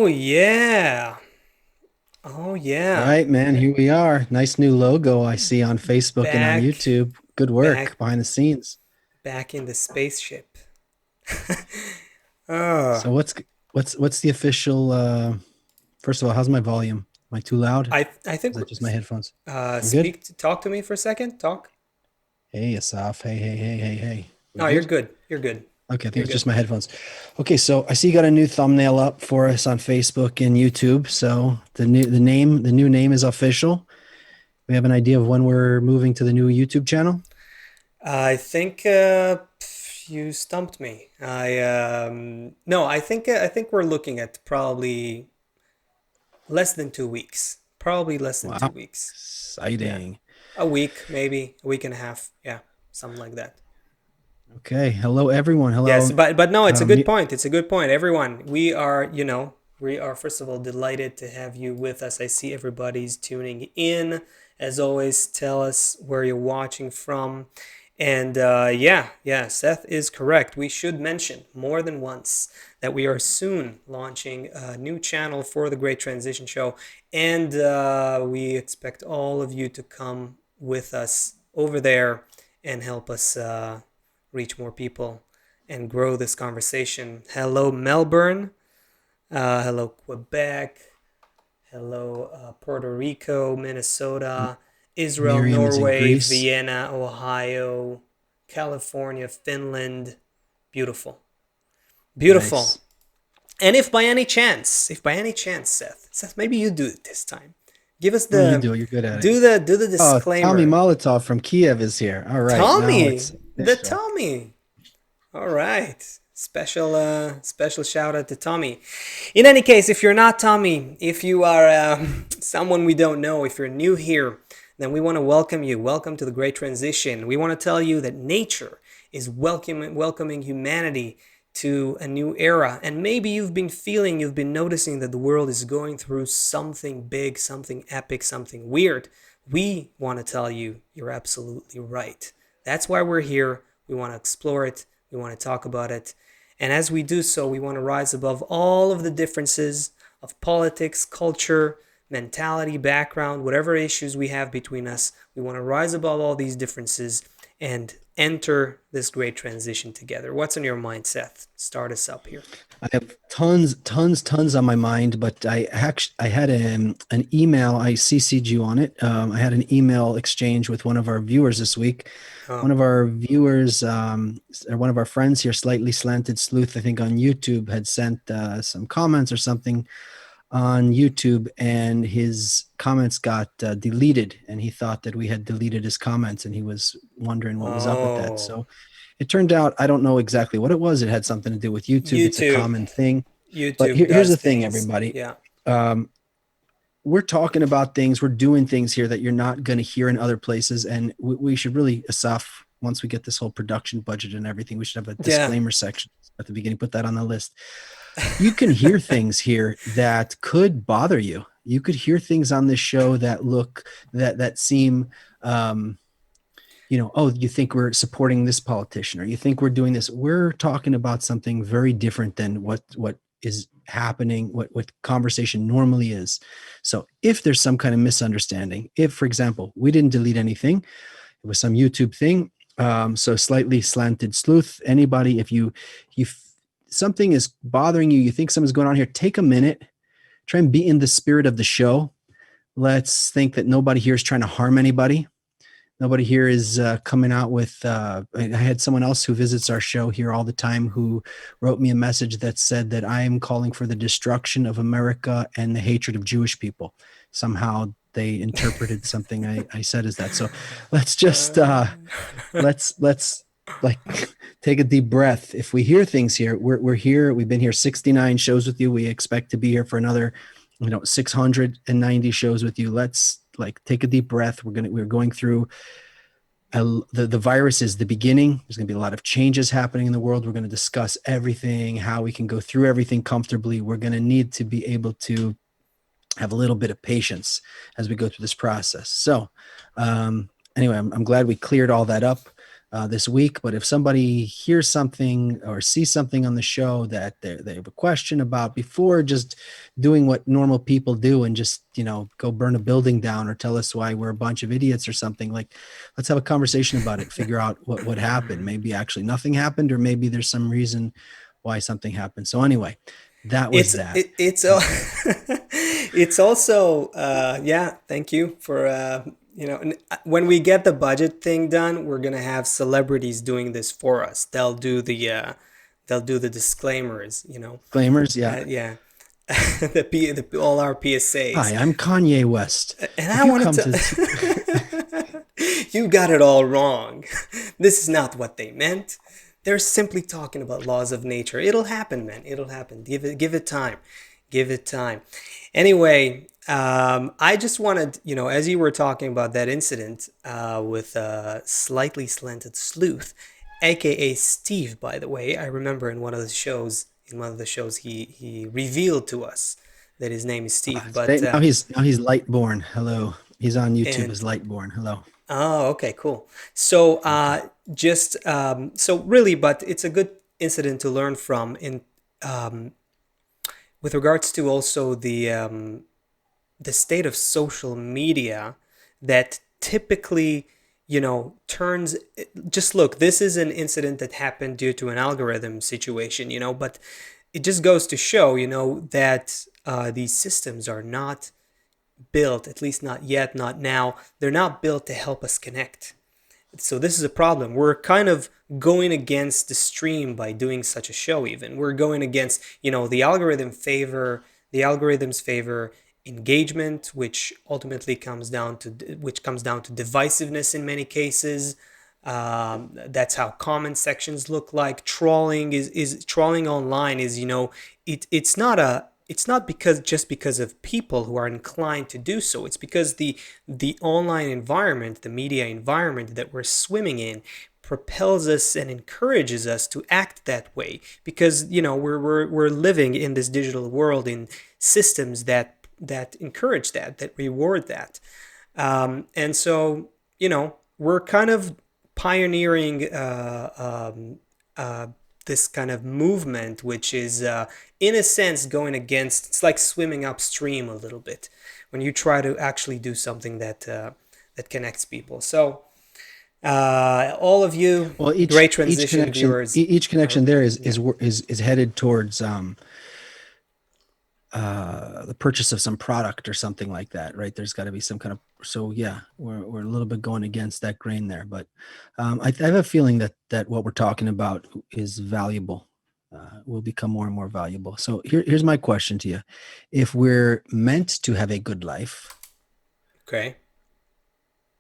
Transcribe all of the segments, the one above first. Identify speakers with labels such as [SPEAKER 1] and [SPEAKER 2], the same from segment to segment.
[SPEAKER 1] yeah. Oh
[SPEAKER 2] All
[SPEAKER 1] yeah.
[SPEAKER 2] right, man, here we are. Nice new logo I see on Facebook and on
[SPEAKER 1] Back
[SPEAKER 2] YouTube. Good work
[SPEAKER 1] back
[SPEAKER 2] behind the scenes.
[SPEAKER 1] back in the spaceship. Oh,
[SPEAKER 2] So what's the official first of all, how's my volume? Am I too loud?
[SPEAKER 1] I
[SPEAKER 2] Is
[SPEAKER 1] think
[SPEAKER 2] that just my headphones? We're good?
[SPEAKER 1] talk to me for a second. Talk.
[SPEAKER 2] Hey, Asaf. Hey. We
[SPEAKER 1] No, you're
[SPEAKER 2] good?
[SPEAKER 1] good. You're good.
[SPEAKER 2] Okay, I think
[SPEAKER 1] You're
[SPEAKER 2] it's
[SPEAKER 1] good.
[SPEAKER 2] just my headphones. Okay, so I see you got a new thumbnail up for us on Facebook and YouTube. So the new name is official. We have an idea of when we're moving to the new YouTube channel.
[SPEAKER 1] I think you stumped me. I no, I think we're looking at probably less than 2 weeks. Probably less than two
[SPEAKER 2] Wow.
[SPEAKER 1] weeks. Yeah.
[SPEAKER 2] Exciting.
[SPEAKER 1] A week, maybe a week and a half. Yeah, something like that.
[SPEAKER 2] Okay. Hello, everyone.
[SPEAKER 1] Yes,
[SPEAKER 2] Hello.
[SPEAKER 1] but no, it's a good
[SPEAKER 2] Me,
[SPEAKER 1] point. It's a good point. Everyone, we are first of all delighted to have you with us. I see everybody's tuning in. As always, tell us where you're watching from. And yeah, Seth is correct. We should mention more than once that we are soon launching a new channel for the Great Transition Show, and we expect all of you to come with us over there and help us reach more people and grow this conversation. Hello, Melbourne. Hello, Quebec. Hello, Puerto Rico, Minnesota, Israel,
[SPEAKER 2] Miriam is in
[SPEAKER 1] Norway,
[SPEAKER 2] Greece.
[SPEAKER 1] Vienna, Ohio, California, Finland. Beautiful. Beautiful.
[SPEAKER 2] Nice.
[SPEAKER 1] And if by any chance, Seth, maybe you do it this time. Give us
[SPEAKER 2] No, you
[SPEAKER 1] the
[SPEAKER 2] do it. You're good at it.
[SPEAKER 1] do the
[SPEAKER 2] Oh, Tommy
[SPEAKER 1] disclaimer.
[SPEAKER 2] Molotov from Kiev is here. All right, now
[SPEAKER 1] Tommy,
[SPEAKER 2] it's
[SPEAKER 1] the
[SPEAKER 2] official.
[SPEAKER 1] Tommy. All right. Special shout out to Tommy. In any case, if you're not Tommy, if you are someone we don't know, if you're new here, then we want to welcome you. Welcome to the Great Transition. We want to tell you that nature is welcoming humanity to a new era. And maybe you've been noticing that the world is going through something big, something epic, something weird. We want to tell you you're absolutely right. That's why we're here. We want to explore it. We want to talk about it. And as we do so, we want to rise above all of the differences of politics, culture, mentality, background, whatever issues we have between us. We want to rise above all these differences and enter this great transition together. What's on your mind, Seth? Start us up here.
[SPEAKER 2] I have tons on my mind, but I had an email. I CC'd you on it. I had an email exchange with one of our viewers this week.
[SPEAKER 1] Oh,
[SPEAKER 2] One of our viewers, or one of our friends here, Slightly Slanted Sleuth, I think on YouTube, had sent some comments or something on YouTube, and his comments got deleted, and he thought that we had deleted his comments, and he was wondering what was up with that.
[SPEAKER 1] oh,
[SPEAKER 2] So it turned out I don't know exactly what it was. It had something to do with YouTube. It's a
[SPEAKER 1] YouTube.
[SPEAKER 2] common thing. But
[SPEAKER 1] YouTube
[SPEAKER 2] here's
[SPEAKER 1] does
[SPEAKER 2] the thing,
[SPEAKER 1] things.
[SPEAKER 2] everybody.
[SPEAKER 1] Yeah.
[SPEAKER 2] Um, we're talking about things, we're doing things here that you're not going to hear in other places. And we should really, Asaf, once we get this whole production budget and everything, we should have a
[SPEAKER 1] Yeah.
[SPEAKER 2] disclaimer section at the beginning. Put that on the list. You can hear things here that could bother you. You could hear things on this show that seem oh, you think we're supporting this politician or you think we're doing this. We're talking about something very different than what is happening, what conversation normally is. So if there's some kind of misunderstanding, if, for example, we didn't delete anything, it was some YouTube thing. So Slightly Slanted Sleuth, anybody, if you something is bothering you, you think something's going on here, take a minute, try and be in the spirit of the show. Let's think that nobody here is trying to harm anybody. Nobody here is coming out with. I had someone else who visits our show here all the time who wrote me a message that said that I am calling for the destruction of America and the hatred of Jewish people. Somehow they interpreted something I said as that. So let's just let's like take a deep breath. If we hear things here, we're here. We've been here 69 shows with you. We expect to be here for another 690 shows with you. Let's like take a deep breath. We're going through the virus is the beginning. There's going to be a lot of changes happening in the world. We're going to discuss everything, how we can go through everything comfortably. We're going to need to be able to have a little bit of patience as we go through this process. So anyway, I'm glad we cleared all that up. this week. But if somebody hears something or sees something on the show that they have a question about, before just doing what normal people do and just, go burn a building down or tell us why we're a bunch of idiots or something, like, let's have a conversation about it, figure out what happened. Maybe actually nothing happened, or maybe there's some reason why something happened. So anyway, that was that.
[SPEAKER 1] It's also yeah. Thank you for when we get the budget thing done, we're gonna have celebrities doing this for us. They'll do the disclaimers.
[SPEAKER 2] Disclaimers, yeah.
[SPEAKER 1] Yeah, all our PSAs.
[SPEAKER 2] Hi, I'm Kanye West.
[SPEAKER 1] And
[SPEAKER 2] If
[SPEAKER 1] I
[SPEAKER 2] you
[SPEAKER 1] wanted
[SPEAKER 2] come
[SPEAKER 1] to.
[SPEAKER 2] to
[SPEAKER 1] You got it all wrong. This is not what they meant. They're simply talking about laws of nature. It'll happen, man. It'll happen. Give it time. Give it time. Anyway, I just wanted, as you were talking about that incident with slightly slanted sleuth, aka Steve, by the way, I remember in one of the shows, he revealed to us that his name is Steve. But
[SPEAKER 2] now he's Lightborn. Hello. He's on YouTube
[SPEAKER 1] and
[SPEAKER 2] as Lightborn. Hello.
[SPEAKER 1] Oh, okay, cool. So,
[SPEAKER 2] Okay.
[SPEAKER 1] so really, but it's a good incident to learn from in with regards to also the state of social media that typically, turns. Just look, this is an incident that happened due to an algorithm situation, but it just goes to show, that these systems are not built, at least not yet, not now. They're not built to help us connect. So this is a problem. We're kind of going against the stream by doing such a show. Even we're going against, the algorithms favor engagement, which ultimately comes down to divisiveness in many cases. That's how comment sections look like. Trolling online is, it's not because of people who are inclined to do so. It's because the online environment, the media environment that we're swimming in, propels us and encourages us to act that way, because we're living in this digital world in systems that encourage that reward that. And so, we're kind of pioneering this kind of movement, which is, in a sense, going against. It's like swimming upstream a little bit when you try to actually do something that connects people. So, all of you
[SPEAKER 2] Well,
[SPEAKER 1] great
[SPEAKER 2] each
[SPEAKER 1] transition
[SPEAKER 2] connection
[SPEAKER 1] viewers
[SPEAKER 2] each connection
[SPEAKER 1] are,
[SPEAKER 2] there is
[SPEAKER 1] yeah.
[SPEAKER 2] is headed towards the purchase of some product or something like that, right? There's got to be some kind of, so yeah, we're a little bit going against that grain there, but I have a feeling that what we're talking about is valuable, will become more and more valuable. So here's my question to you: if we're meant to have a good life,
[SPEAKER 1] Okay.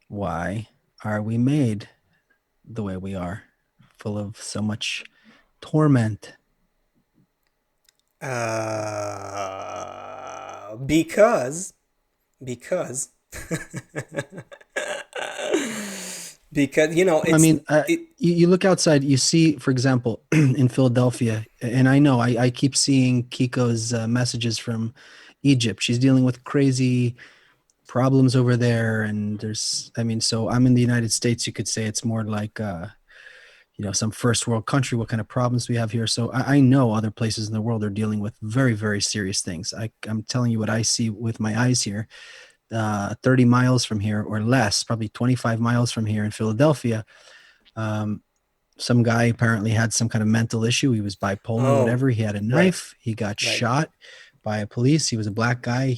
[SPEAKER 2] why are we made the way we are, full of so much torment?
[SPEAKER 1] Because because because
[SPEAKER 2] I
[SPEAKER 1] it's
[SPEAKER 2] mean,
[SPEAKER 1] it.
[SPEAKER 2] you look outside, you see, for example, in Philadelphia, and I know I keep seeing Kiko's messages from Egypt. She's dealing with crazy problems over there. And I mean, so I'm in the United States. You could say it's more like, some first world country, what kind of problems we have here. So I know other places in the world are dealing with very, very serious things. I'm telling you what I see with my eyes here. 30 miles from here or less, probably 25 miles from here in Philadelphia, um, some guy apparently had some kind of mental issue. He was bipolar,
[SPEAKER 1] Oh,
[SPEAKER 2] whatever. He had a
[SPEAKER 1] right,
[SPEAKER 2] knife. He got
[SPEAKER 1] right.
[SPEAKER 2] shot by a police. He was a black guy.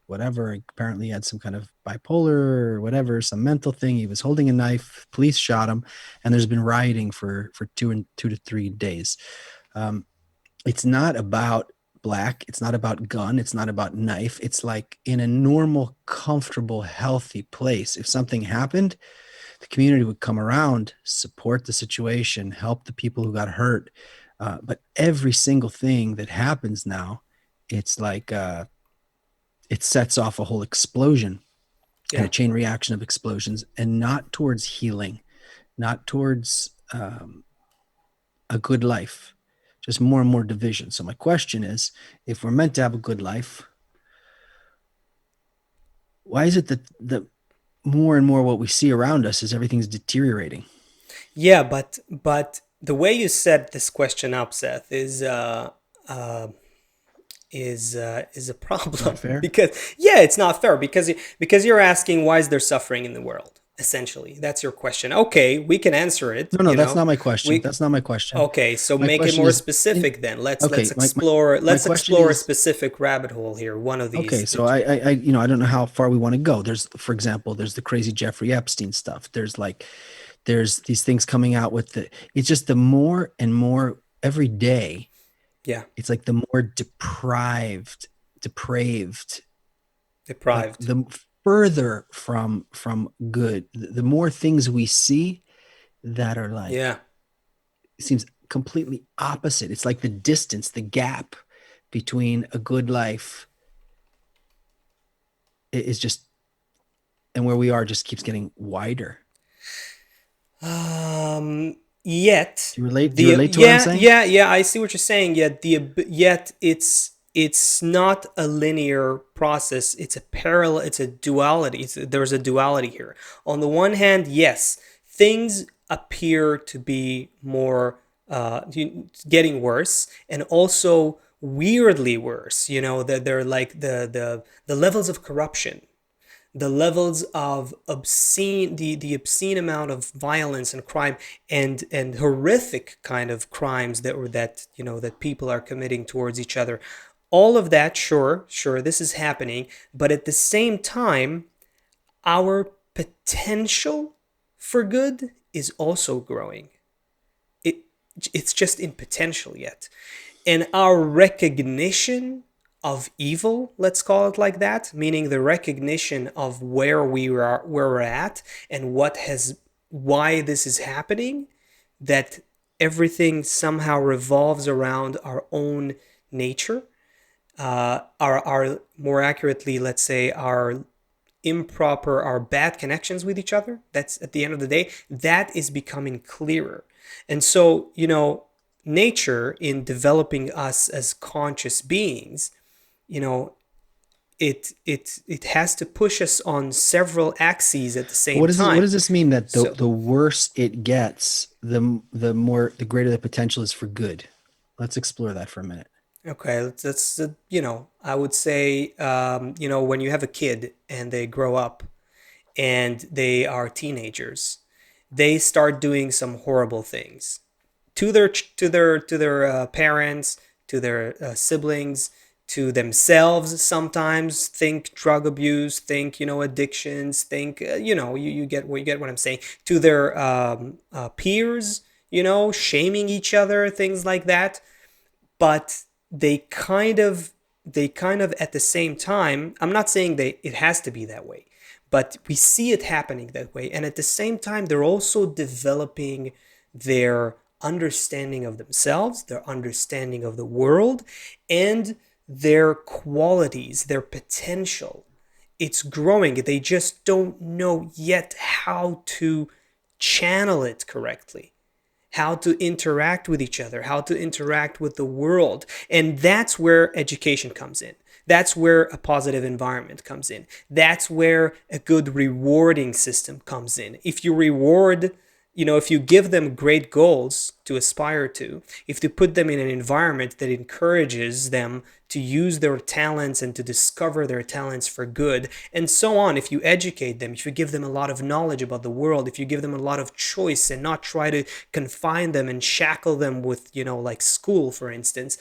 [SPEAKER 2] Whatever, apparently had some kind of bipolar or whatever, some mental thing. He was holding a knife. Police shot him, and there's been rioting for 2 to 3 days. Um, it's not about black. It's not about gun. It's not about knife. It's like in a normal, comfortable, healthy place. If something happened, the community would come around, support the situation, help the people who got hurt. But every single thing that happens now, it's like it sets off a whole explosion and a
[SPEAKER 1] Yeah,
[SPEAKER 2] chain reaction of explosions, and not towards healing, not towards a good life, just more and more division. So my question is, if we're meant to have a good life, why is it that the more and more what we see around us is everything's deteriorating?
[SPEAKER 1] Yeah, but the way you set this question up, Seth, uh, is a
[SPEAKER 2] It's not
[SPEAKER 1] problem
[SPEAKER 2] fair.
[SPEAKER 1] because yeah, it's not fair because you're asking why is there suffering in the world? Essentially, that's your question. Okay, we can answer it.
[SPEAKER 2] No, no, that's not my question.
[SPEAKER 1] We
[SPEAKER 2] That's not my question.
[SPEAKER 1] okay, so
[SPEAKER 2] My
[SPEAKER 1] make it
[SPEAKER 2] question
[SPEAKER 1] more
[SPEAKER 2] is, in,
[SPEAKER 1] specific then. Let's
[SPEAKER 2] okay,
[SPEAKER 1] explore
[SPEAKER 2] my
[SPEAKER 1] let's
[SPEAKER 2] question
[SPEAKER 1] explore a
[SPEAKER 2] is,
[SPEAKER 1] specific rabbit hole here. One of
[SPEAKER 2] okay,
[SPEAKER 1] these
[SPEAKER 2] so
[SPEAKER 1] that
[SPEAKER 2] I don't know how far we want to go. There's, for example, there's the crazy Jeffrey Epstein stuff. There's these things coming out with it's just the more and more every day,
[SPEAKER 1] yeah,
[SPEAKER 2] it's like the more depraved, like
[SPEAKER 1] deprived.
[SPEAKER 2] the further from good, the more things we see that are
[SPEAKER 1] Yeah.
[SPEAKER 2] like, it seems completely opposite. It's like the distance, the gap between a good life is just, and where we are just keeps getting wider.
[SPEAKER 1] Yet
[SPEAKER 2] Do you
[SPEAKER 1] the
[SPEAKER 2] relate to what I'm
[SPEAKER 1] yeah
[SPEAKER 2] saying?
[SPEAKER 1] yeah yeah I see what you're saying. Yet yet it's not a linear process. It's a parallel. It's a duality. There's a duality here. On the one hand, yes, things appear to be more getting worse, and also weirdly worse. You know that they're like the levels of corruption, the levels of obscene, the obscene amount of violence and crime and horrific kind of crimes that that people are committing towards each other, all of that, sure, this is happening, but at the same time our potential for good is also growing. it it's just in potential yet, and our recognition of evil, let's call it like that, meaning the recognition of where we're at, and why this is happening, that everything somehow revolves around our own nature, our more accurately, let's say, our bad connections with each other. That's at the end of the day, that is becoming clearer. And so, nature, in developing us as conscious beings, you know, it has to push us on several axes at the
[SPEAKER 2] But
[SPEAKER 1] same
[SPEAKER 2] what
[SPEAKER 1] time.
[SPEAKER 2] does this mean, that
[SPEAKER 1] So,
[SPEAKER 2] the worse it gets, the greater the potential is for good? Let's explore that for a minute.
[SPEAKER 1] okay, that's I would say, when you have a kid and they grow up and they are teenagers, they start doing some horrible things to their parents, to their siblings, to themselves. Sometimes think drug abuse, think addictions, think you get what I'm saying. To their peers, shaming each other, things like that. But they kind of at the same time, I'm not saying it has to be that way, but we see it happening that way, and at the same time they're also developing their understanding of themselves, their understanding of the world, and their qualities, their potential. It's growing. They just don't know yet how to channel it correctly, how to interact with each other, how to interact with the world. And that's where education comes in. That's where a positive environment comes in. That's where a good rewarding system comes in. If you reward, if you give them great goals to aspire to, if you put them in an environment that encourages them to use their talents and to discover their talents for good, and so on, if you educate them, if you give them a lot of knowledge about the world, if you give them a lot of choice and not try to confine them and shackle them with, like school, for instance,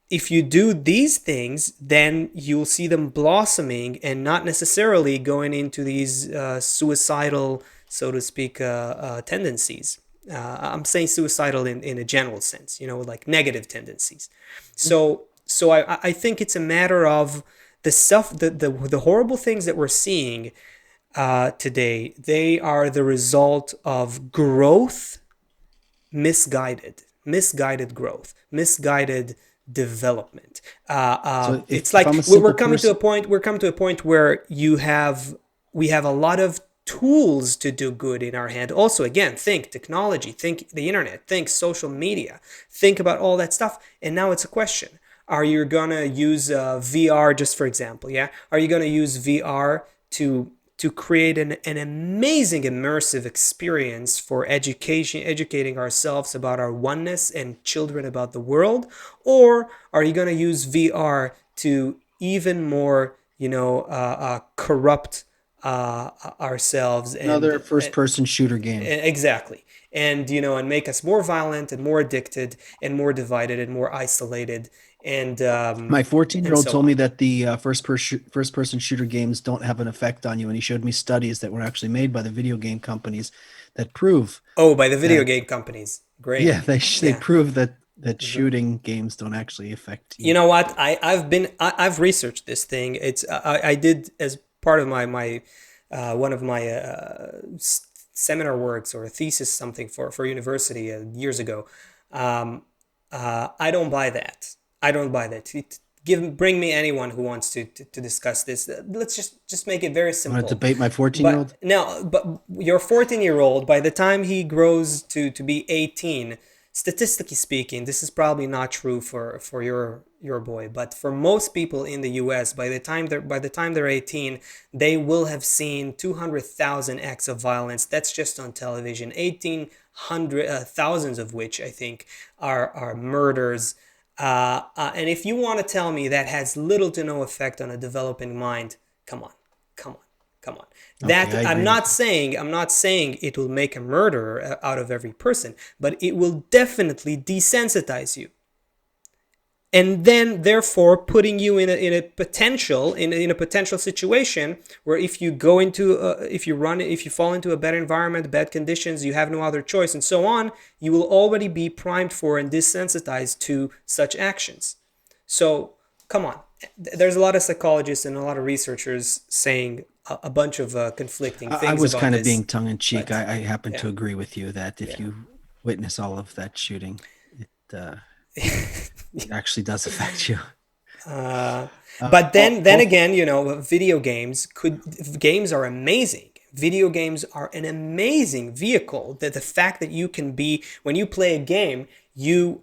[SPEAKER 1] if you do these things, then you'll see them blossoming and not necessarily going into these suicidal, so to speak, tendencies. I'm saying suicidal in a general sense, like negative tendencies. So I think it's a matter of the horrible things that we're seeing today. They are the result of growth, misguided growth, misguided development.
[SPEAKER 2] So
[SPEAKER 1] It's
[SPEAKER 2] if I'm a
[SPEAKER 1] like we're
[SPEAKER 2] simple
[SPEAKER 1] coming to a
[SPEAKER 2] person,
[SPEAKER 1] point. We're coming to a point where we have a lot of tools to do good in our hand. Also, again, think technology, think the internet, think social media, think about all that stuff. And now it's a question: are you gonna use VR, just for example? Yeah, are you gonna use VR to create an amazing immersive experience for educating ourselves about our oneness and children about the world? Or are you going to use VR to even more, corrupt ourselves
[SPEAKER 2] Another
[SPEAKER 1] and
[SPEAKER 2] first person shooter game.
[SPEAKER 1] exactly, and make us more violent and more addicted and more divided and more isolated and
[SPEAKER 2] My 14-year-old
[SPEAKER 1] so
[SPEAKER 2] told
[SPEAKER 1] on.
[SPEAKER 2] me that the first person shooter games don't have an effect on you, and he showed me studies that were actually made by the video game companies that prove
[SPEAKER 1] Oh, by the video
[SPEAKER 2] that,
[SPEAKER 1] game companies. Great.
[SPEAKER 2] yeah, they
[SPEAKER 1] Yeah.
[SPEAKER 2] prove that shooting games don't actually affect
[SPEAKER 1] You
[SPEAKER 2] you.
[SPEAKER 1] know what? I've researched this thing. I did as part of my one of my seminar works or a thesis something for university years ago. Um, I don't buy that. I don't buy that. Bring me anyone who wants to discuss this. Let's just make it very
[SPEAKER 2] Want to
[SPEAKER 1] simple.
[SPEAKER 2] debate my 14-year-old?
[SPEAKER 1] But now, but your 14-year-old, by the time he grows to be 18, statistically speaking, this is probably not true for your boy, but for most people in the US, by the time they're 18, they will have seen 200,000 acts of violence. That's just on television. 1,800 thousands of which I think are murders. And if you want to tell me that has little to no effect on a developing mind, come on, come on, come on.
[SPEAKER 2] Okay,
[SPEAKER 1] That
[SPEAKER 2] I
[SPEAKER 1] I'm
[SPEAKER 2] agree
[SPEAKER 1] not
[SPEAKER 2] with you.
[SPEAKER 1] saying I'm not saying it will make a murderer out of every person, but it will definitely desensitize you, and then therefore putting you in a potential situation where if you go into if you fall into a bad environment, bad conditions, you have no other choice and so on, you will already be primed for and desensitized to such actions. So come on, there's a lot of psychologists and a lot of researchers saying a bunch of conflicting
[SPEAKER 2] I
[SPEAKER 1] things
[SPEAKER 2] was
[SPEAKER 1] about
[SPEAKER 2] kind of
[SPEAKER 1] this,
[SPEAKER 2] being tongue in cheek.
[SPEAKER 1] but
[SPEAKER 2] I happen
[SPEAKER 1] yeah,
[SPEAKER 2] to agree with you that if
[SPEAKER 1] yeah.
[SPEAKER 2] you witness all of that shooting, it actually does affect you.
[SPEAKER 1] Uh,
[SPEAKER 2] Uh,
[SPEAKER 1] but
[SPEAKER 2] all,
[SPEAKER 1] then
[SPEAKER 2] all,
[SPEAKER 1] again, games are amazing. Video games are an amazing vehicle. That the fact that you can be when you play a game, you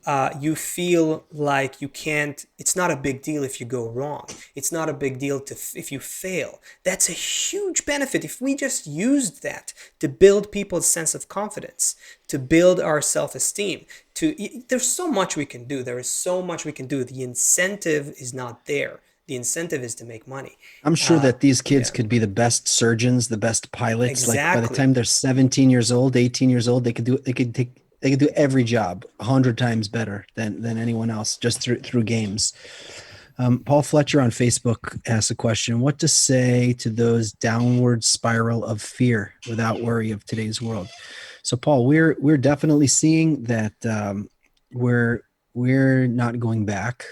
[SPEAKER 1] feel like you can't. It's not a big deal if you go wrong. It's not a big deal if you fail. That's a huge benefit. If we just used that to build people's sense of confidence, to build our self-esteem, there's so much we can do. There is so much we can do. The incentive is not there. The incentive is to make money.
[SPEAKER 2] I'm sure that these kids
[SPEAKER 1] Yeah,
[SPEAKER 2] could be the best surgeons, the best pilots. Like by the
[SPEAKER 1] exactly.
[SPEAKER 2] time they're 17 years old, 18 years old, they could do every job 100 times better than anyone else just through games. Paul Fletcher on Facebook asked a question: what to say to those downward spiral of fear without worry of today's world? So, Paul, we're definitely seeing that we're we're not going back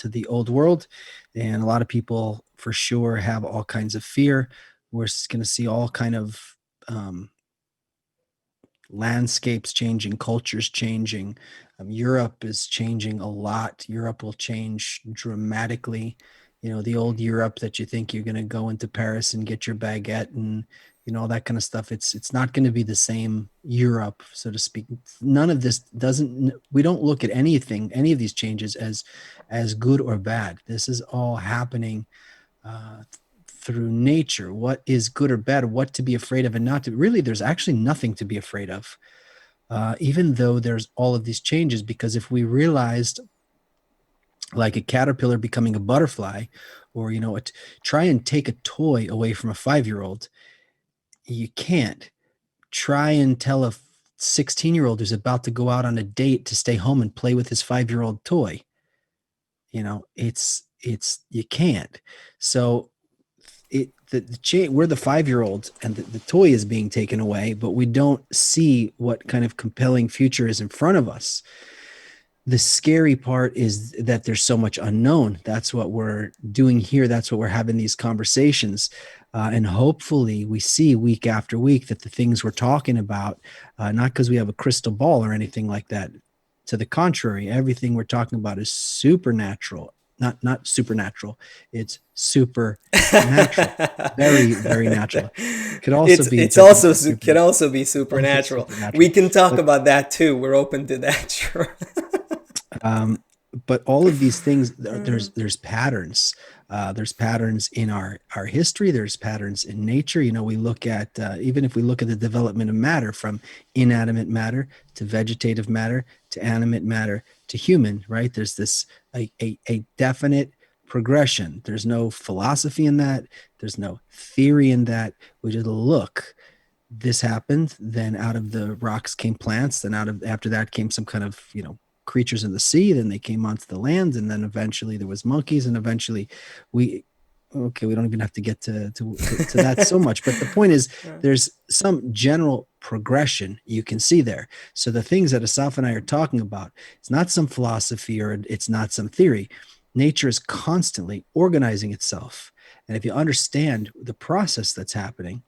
[SPEAKER 2] to the old world, and a lot of people for sure have all kinds of fear. We're going to see all kind of landscapes changing, cultures changing. Europe is changing a lot. Europe will change dramatically. The old Europe that you think you're going to go into Paris and get your baguette and all that kind of stuff. It's not going to be the same Europe, so to speak. None of this doesn't. We don't look at any of these changes as good or bad. This is all happening through nature. What is good or bad, what to be afraid of and not to. Really, there's actually nothing to be afraid of, even though there's all of these changes. Because if we realized, like a caterpillar becoming a butterfly, or try and take a toy away from a 5-year-old, you can't. Try and tell a 16-year-old who's about to go out on a date to stay home and play with his 5-year-old toy. It's you can't. So we're the 5-year-olds, and the toy is being taken away, but we don't see what kind of compelling future is in front of us. The scary part is that there's so much unknown. That's what we're doing here. That's what we're having these conversations. And hopefully we see week after week that the things we're talking about, not because we have a crystal ball or anything like that. To the contrary, everything we're talking about is supernatural, not supernatural. It's super natural, very, very natural. Could also be
[SPEAKER 1] It's
[SPEAKER 2] interpreted
[SPEAKER 1] also
[SPEAKER 2] as super,
[SPEAKER 1] can also be
[SPEAKER 2] also
[SPEAKER 1] supernatural. We
[SPEAKER 2] supernatural.
[SPEAKER 1] can talk
[SPEAKER 2] But
[SPEAKER 1] about that too. We're open to that. Sure.
[SPEAKER 2] um, but all of these things, there's patterns. There's patterns in our history. There's patterns in nature. We look at, even if we look at the development of matter, from inanimate matter to vegetative matter to animate matter to human, right? There's this a definite progression. There's no philosophy in that. There's no theory in that. We just look. This happened, then out of the rocks came plants, then after that came some kind of creatures in the sea, then they came onto the land, and then eventually there was monkeys, and eventually we we don't even have to get to that so much, but the point is there's some general progression you can see there. So the things that Asaf and I are talking about, it's not some philosophy or it's not some theory. Nature is constantly organizing itself, and if you understand the process that's happening,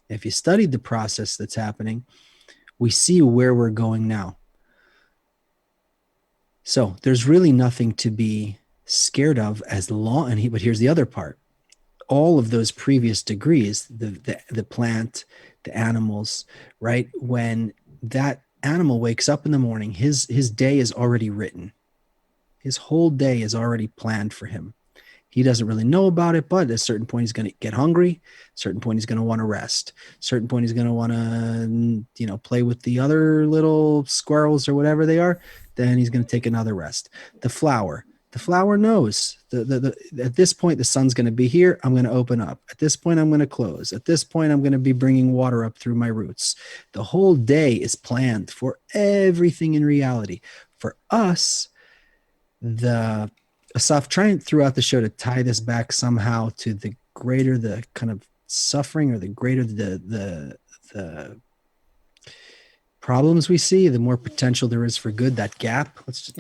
[SPEAKER 2] if you studied the process that's happening, we see where we're going now. So there's really nothing to be scared of as long, but here's the other part. All of those previous degrees, the plant, the animals, right? When that animal wakes up in the morning, his day is already written. His whole day is already planned for him. He doesn't really know about it, but at a certain point, he's going to get hungry. A certain point, he's going to want to rest. A certain point, he's going to want to, play with the other little squirrels or whatever they are. Then he's going to take another rest. The flower knows at this point, the sun's going to be here. I'm going to open up. At this point, I'm going to close. At this point, I'm going to be bringing water up through my roots. The whole day is planned for everything in reality. For us, Asaf, trying throughout the show to tie this back somehow to the greater the kind of suffering, or the greater the problems we see, the more potential there is for good. That gap. Let's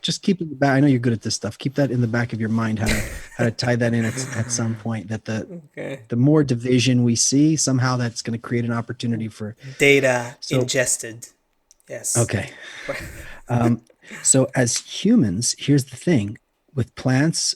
[SPEAKER 2] just keep it in the back. I know you're good at this stuff. Keep that in the back of your mind. How to tie that in at some point. That the more division we see, somehow that's going to create an opportunity for
[SPEAKER 1] data ingested. Yes.
[SPEAKER 2] Okay. So as humans, here's the thing. With plants,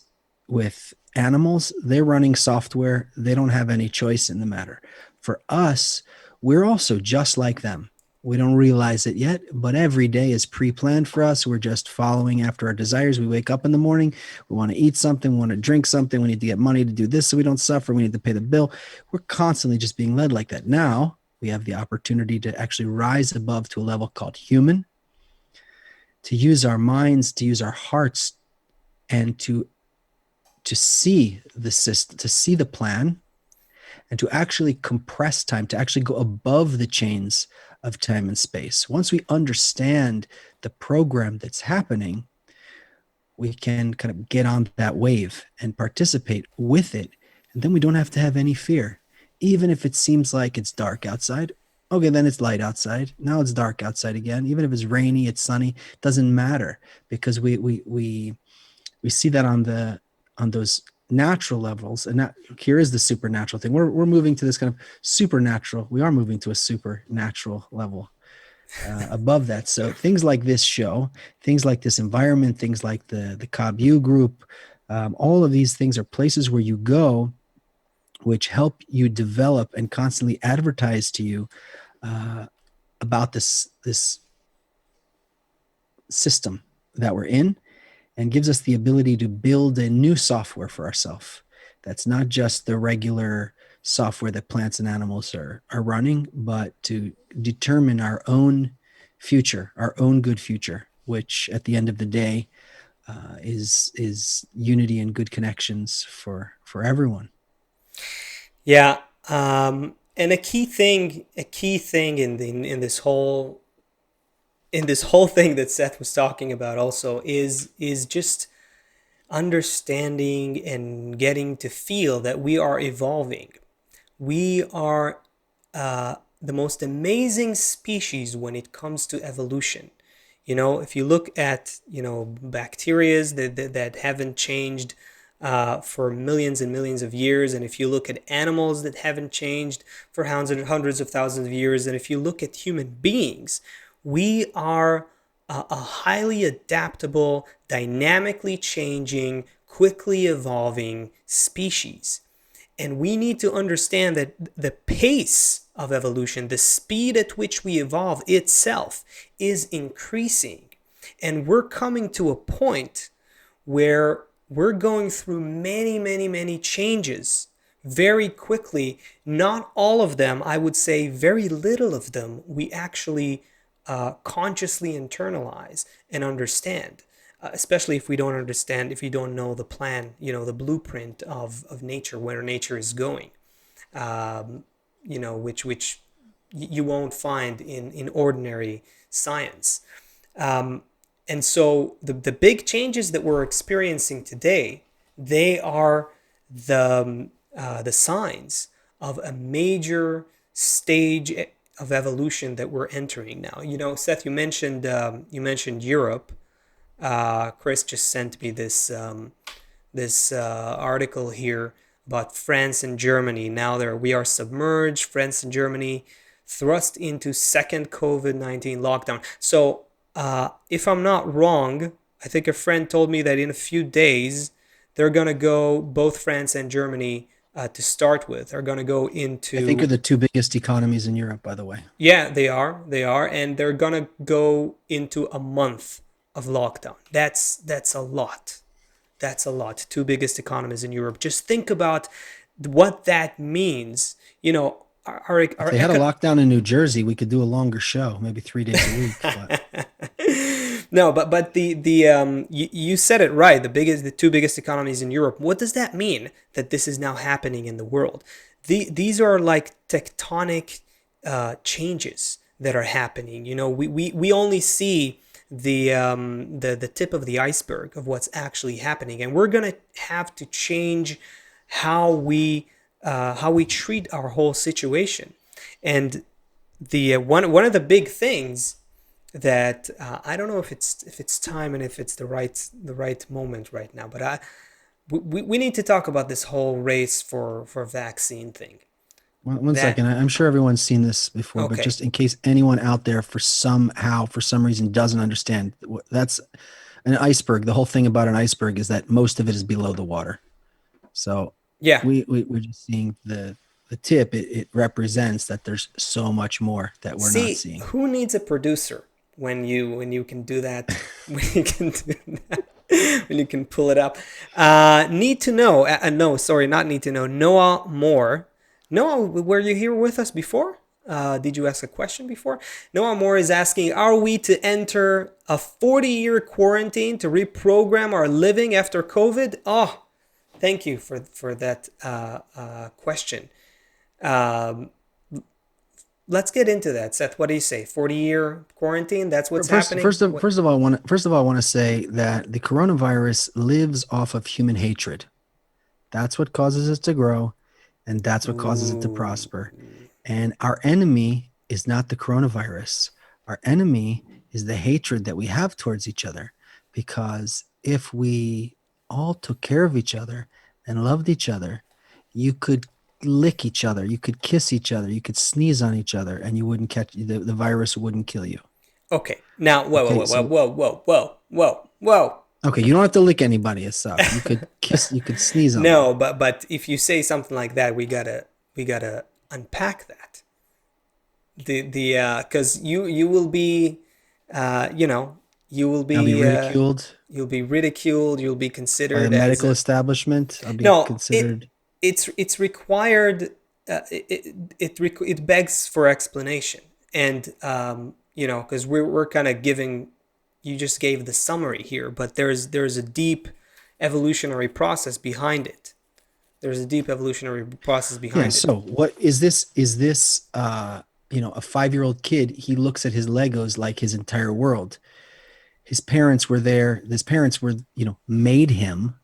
[SPEAKER 2] with animals, they're running software. They don't have any choice in the matter. For us, we're also just like them. We don't realize it yet, but every day is pre-planned for us. We're just following after our desires. We wake up in the morning. We want to eat something. We want to drink something. We need to get money to do this so we don't suffer. We need to pay the bill. We're constantly just being led like that. Now we have the opportunity to actually rise above to a level called human, to use our minds, to use our hearts, and to see the system, to see the plan, and to actually compress time, to actually go above the chains of time and space. Once we understand the program that's happening, we can kind of get on that wave and participate with it. And then we don't have to have any fear. Even if it seems like it's dark outside, okay, then it's light outside. Now it's dark outside again. Even if it's rainy, it's sunny, doesn't matter, because we see that on those natural levels. And here is the supernatural thing. We're moving to this kind of supernatural. We are moving to a supernatural level above that. So things like this show, things like this environment, things like the Kabbalah group, all of these things are places where you go, which help you develop and constantly advertise to you about this system that we're in, and gives us the ability to build a new software for ourselves. That's not just the regular software that plants and animals are running, but to determine our own future, our own good future, which at the end of the day is unity and good connections for everyone.
[SPEAKER 1] Yeah, and a key thing in this whole thing that Seth was talking about also is just understanding and getting to feel that we are evolving. We are the most amazing species when it comes to evolution. If you look at bacteria that haven't changed for millions and millions of years, and if you look at animals that haven't changed for hundreds of thousands of years, and if you look at human beings, we are a highly adaptable, dynamically changing, quickly evolving species. And we need to understand that the pace of evolution, the speed at which we evolve itself, is increasing. And we're coming to a point where we're going through many, many, many changes very quickly. Not all of them, I would say very little of them, we actually consciously internalize and understand. Especially if we don't understand, if you don't know the plan, the blueprint of nature, where nature is going, which you won't find in ordinary science. And so the big changes that we're experiencing today, they are the signs of a major stage of evolution that we're entering now. Seth, you mentioned Europe. Chris just sent me this article here about France and Germany. Now we are submerged. France and Germany thrust into second COVID-19 lockdown. So if I'm not wrong, I think a friend told me that in a few days they're gonna go, both France and Germany, to start with, are gonna go
[SPEAKER 2] I think are
[SPEAKER 1] into.
[SPEAKER 2] the two biggest economies in Europe, by the way.
[SPEAKER 1] Yeah, they are, and they're gonna go into a month of lockdown. That's a lot. That's a lot. Two biggest economies in Europe. Just think about what that means.
[SPEAKER 2] If they had a lockdown in New Jersey, we could do a longer show, maybe 3 days a week. But
[SPEAKER 1] No, but you said it right. The two biggest economies in Europe. What does that mean that this is now happening in the world? These are like tectonic changes that are happening. We only see the tip of the iceberg of what's actually happening, and we're gonna have to change how we treat our whole situation. And the one of the big things that I don't know if it's time and if it's the right moment right now, but we need to talk about this whole race for vaccine thing.
[SPEAKER 2] one
[SPEAKER 1] That
[SPEAKER 2] second, I'm sure everyone's seen this before, but
[SPEAKER 1] Okay.
[SPEAKER 2] just in case anyone out there for some reason doesn't understand, that's an iceberg. The whole thing about an iceberg is that most of it is below the water. So
[SPEAKER 1] Yeah.
[SPEAKER 2] we're just seeing the tip. It represents that there's so much more that we're not
[SPEAKER 1] See,
[SPEAKER 2] seeing.
[SPEAKER 1] who needs a producer when you can do that? When you can do that? When you can pull it up. Need to know. No, sorry, not need to know. Noah Moore. Noah, were you here with us before? Did you ask a question before? Noah Moore is asking, are we to enter a 40-year quarantine to reprogram our living after COVID? Oh, thank you for that question. Um, let's get into that. Seth, what do you say? 40-year quarantine? That's what's
[SPEAKER 2] First,
[SPEAKER 1] happening?
[SPEAKER 2] first of,
[SPEAKER 1] What?
[SPEAKER 2] first of all, I want to say that the coronavirus lives off of human hatred. That's what causes it to grow, and that's what causes it to
[SPEAKER 1] Ooh.
[SPEAKER 2] prosper. And our enemy is not the coronavirus. Our enemy is the hatred that we have towards each other. Because if we all took care of each other and loved each other, you could lick each other, you could kiss each other, you could sneeze on each other, and you wouldn't catch the virus wouldn't kill you.
[SPEAKER 1] Okay. Now, whoa, whoa,
[SPEAKER 2] Okay,
[SPEAKER 1] whoa, whoa,
[SPEAKER 2] so
[SPEAKER 1] whoa, whoa, whoa, whoa, whoa.
[SPEAKER 2] okay, you don't have to lick anybody as such. You could kiss, you could sneeze on them.
[SPEAKER 1] No, but if you say something like that, we gotta unpack that. The because you will be, uh, you know, you will
[SPEAKER 2] I'll be
[SPEAKER 1] be uh,
[SPEAKER 2] ridiculed
[SPEAKER 1] you'll be ridiculed. You'll be
[SPEAKER 2] by a
[SPEAKER 1] considered as
[SPEAKER 2] medical
[SPEAKER 1] a.
[SPEAKER 2] establishment. I'll be
[SPEAKER 1] No,
[SPEAKER 2] considered.
[SPEAKER 1] it's required. It begs for explanation, and because we're kind of giving. You just gave the summary here, but there's a deep evolutionary process behind it. There's a deep evolutionary process
[SPEAKER 2] Yeah.
[SPEAKER 1] behind it.
[SPEAKER 2] So what is this? Is this a 5-year-old kid? He looks at his Legos like his entire world. His parents were there. His parents were, made him.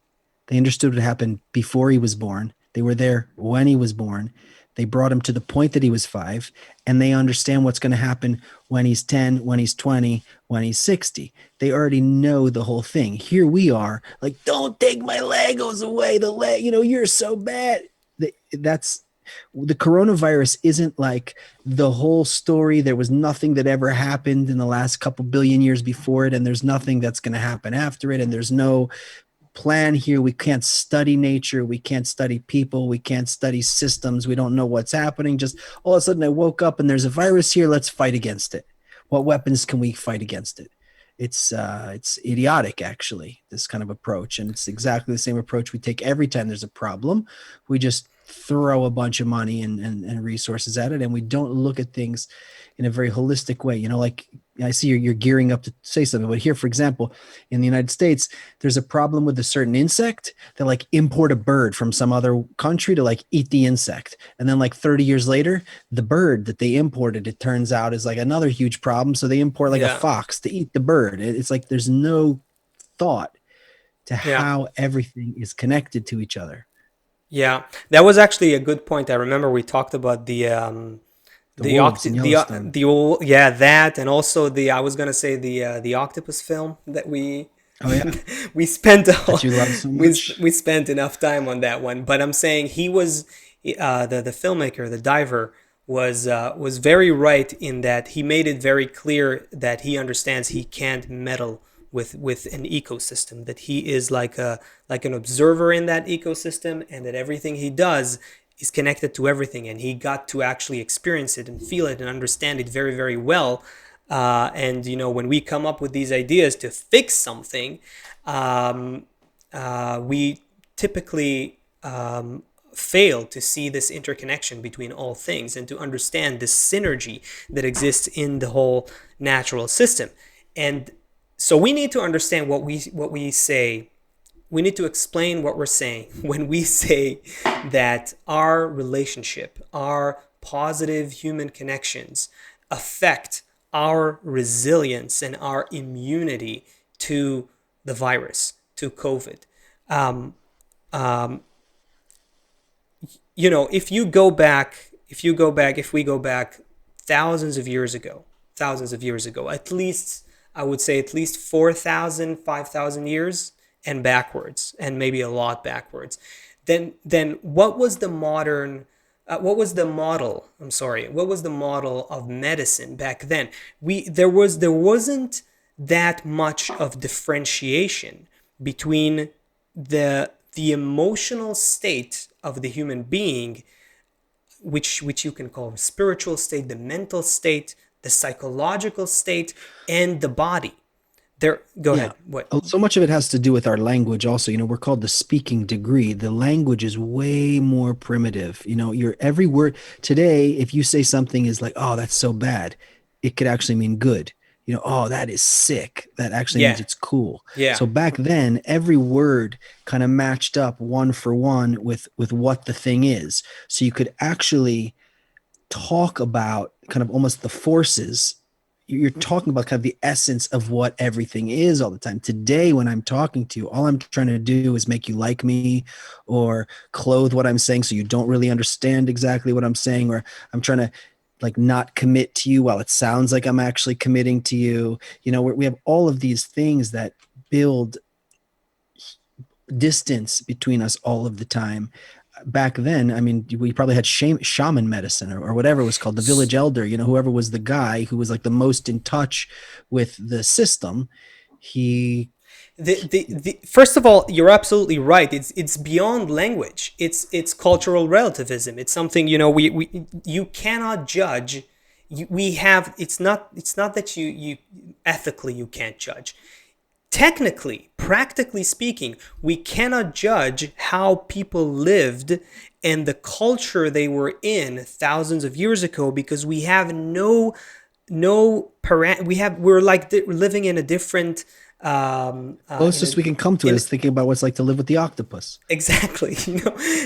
[SPEAKER 2] They understood what happened before he was born. They were there when he was born. They brought him to the point that he was 5, and they understand what's going to happen when he's 10, when he's 20, when he's 60. They already know the whole thing. Here we are, like, don't take my Legos away. You're so bad. That's the coronavirus isn't like the whole story. There was nothing that ever happened in the last couple billion years before it, and there's nothing that's going to happen after it, and there's no plan here. We can't study nature. We can't study people. We can't study systems. We don't know what's happening. Just all of a sudden I woke up and there's a virus here. Let's fight against it. What weapons can we fight against it? it's idiotic, actually, this kind of approach. And it's exactly the same approach we take every time there's a problem. We just throw a bunch of money and resources at it, and we don't look at things in a very holistic way. Like, I see you're gearing up to say something, but here, for example, in the United States, there's a problem with a certain insect. They like import a bird from some other country to like eat the insect, and then like 30 years later, the bird that they imported, it turns out, is like another huge problem. So they import like a
[SPEAKER 1] Yeah.
[SPEAKER 2] fox to eat the bird. It's like there's no thought to
[SPEAKER 1] Yeah.
[SPEAKER 2] how everything is connected to each other.
[SPEAKER 1] Yeah. That was actually a good point. I remember we talked about
[SPEAKER 2] The wolves in Yellowstone.
[SPEAKER 1] the old, yeah, that, and also I was gonna say the octopus film that we
[SPEAKER 2] Oh yeah,
[SPEAKER 1] we spent
[SPEAKER 2] that you love so
[SPEAKER 1] we
[SPEAKER 2] much.
[SPEAKER 1] we spent enough time on that one. But I'm saying he was the filmmaker, the diver was very right in that he made it very clear that he understands he can't meddle with an ecosystem, that he is like an observer in that ecosystem, and that everything he does is connected to everything, and he got to actually experience it and feel it and understand it very, very well. And when we come up with these ideas to fix something, um, we typically fail to see this interconnection between all things and to understand this synergy that exists in the whole natural system. And so we need to understand what we say. We need to explain what we're saying when we say that our relationship, our positive human connections affect our resilience and our immunity to the virus, to COVID. Um, um, if we go back thousands of years ago, at least, I would say at least 4,000, 5,000 years and backwards, and maybe a lot backwards, then what was the model? I'm sorry. What was the model of medicine back then? There wasn't that much of differentiation between the emotional state of the human being, which you can call the spiritual state, the mental state, the psychological state, and the body. Go
[SPEAKER 2] Yeah.
[SPEAKER 1] ahead. What?
[SPEAKER 2] So much of it has to do with our language also. We're called the speaking degree. The language is way more primitive. Your every word today, if you say something is like, oh, that's so bad, it could actually mean good. Oh, that is sick. That actually means
[SPEAKER 1] Yeah,
[SPEAKER 2] it's cool.
[SPEAKER 1] yeah,
[SPEAKER 2] So back then, every word kind of matched up one for one with what the thing is. So you could actually talk about kind of almost the forces. You're talking about kind of the essence of what everything is all the time. Today, when I'm talking to you, all I'm trying to do is make you like me or clothe what I'm saying so you don't really understand exactly what I'm saying, or I'm trying to like not commit to you while it sounds like I'm actually committing to you. We have all of these things that build distance between us all of the time. Back then, I mean, we probably had shaman medicine, or whatever it was called, the village elder, whoever was the guy who was like the most in touch with the system. He,
[SPEAKER 1] First of all, you're absolutely right. It's beyond language. It's cultural relativism. It's something, we you cannot judge. We have it's not that you ethically you can't judge. Technically, practically speaking, we cannot judge how people lived and the culture they were in thousands of years ago, because we have we're like living in a different
[SPEAKER 2] closest we can come to it
[SPEAKER 1] in
[SPEAKER 2] is thinking about what it's like to live with the octopus.
[SPEAKER 1] exactly.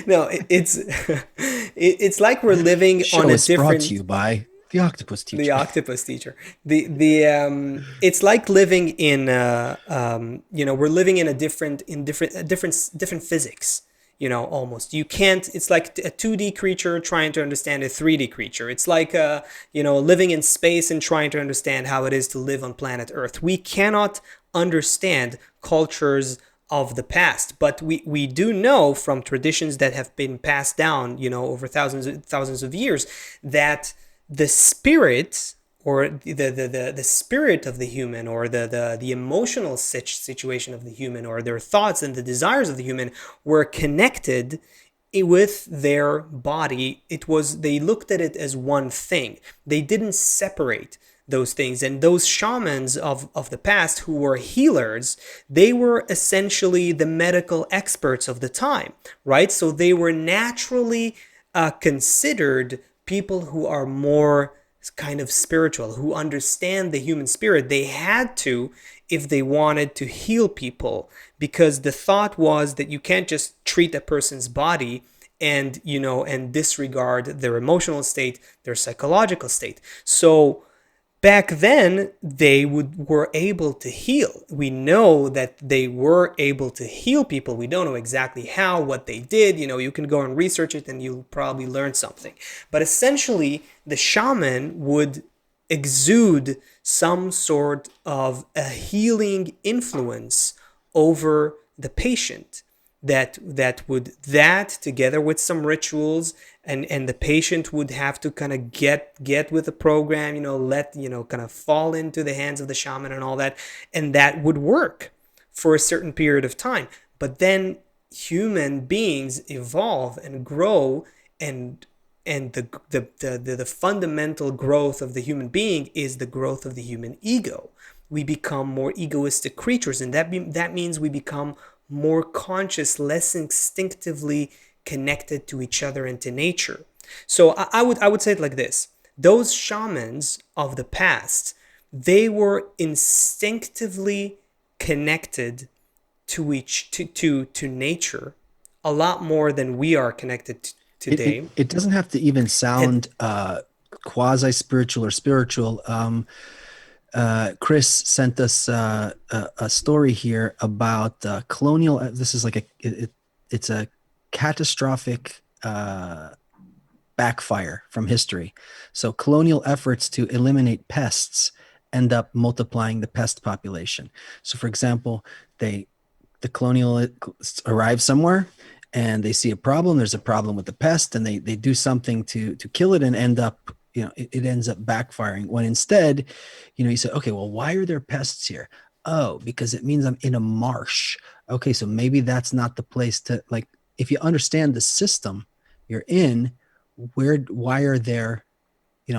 [SPEAKER 1] No, it's like we're living
[SPEAKER 2] This
[SPEAKER 1] on
[SPEAKER 2] show
[SPEAKER 1] a
[SPEAKER 2] is brought to
[SPEAKER 1] different
[SPEAKER 2] you by the octopus
[SPEAKER 1] the
[SPEAKER 2] teacher.
[SPEAKER 1] octopus teacher. It's like living in we're living in a different physics. Almost you can't. It's like a 2D creature trying to understand a 3D creature. It's like living in space and trying to understand how it is to live on planet Earth. We cannot understand cultures of the past, but we do know from traditions that have been passed down, over thousands of years, that the spirit, or the spirit of the human, or the emotional situation of the human, or their thoughts and the desires of the human, were connected with their body. They looked at it as one thing. They didn't separate those things. And those shamans of the past who were healers, they were essentially the medical experts of the time, right? So they were naturally considered people who are more kind of spiritual, who understand the human spirit. They had to, if they wanted to heal people, because the thought was that you can't just treat a person's body and and disregard their emotional state, their psychological state. So back then they were able to heal. We know that they were able to heal people. We don't know exactly how, what they did. You can go and research it and you'll probably learn something. But essentially, the shaman would exude some sort of a healing influence over the patient, that together with some rituals, and the patient would have to kind of get with the program, let kind of fall into the hands of the shaman and all that, and that would work for a certain period of time. But then human beings evolve and grow, and the fundamental growth of the human being is the growth of the human ego. We become more egoistic creatures, and that means we become more conscious, less instinctively connected to each other and to nature. So I would say it like this: those shamans of the past, they were instinctively connected to nature a lot more than we are connected today.
[SPEAKER 2] It doesn't have to even sound quasi spiritual or spiritual. Chris sent us a story here about Colonial. This is like it's a catastrophic backfire from history. So Colonial efforts to eliminate pests end up multiplying the pest population. So, for example, the Colonial arrive somewhere and they see a problem. There's a problem with the pest, and they do something to kill it, and end up, it ends up backfiring. When instead, you say, okay, well, why are there pests here? Oh, because it means I'm in a marsh. Okay, so maybe that's not the place to, like, if you understand the system you're in, why are there,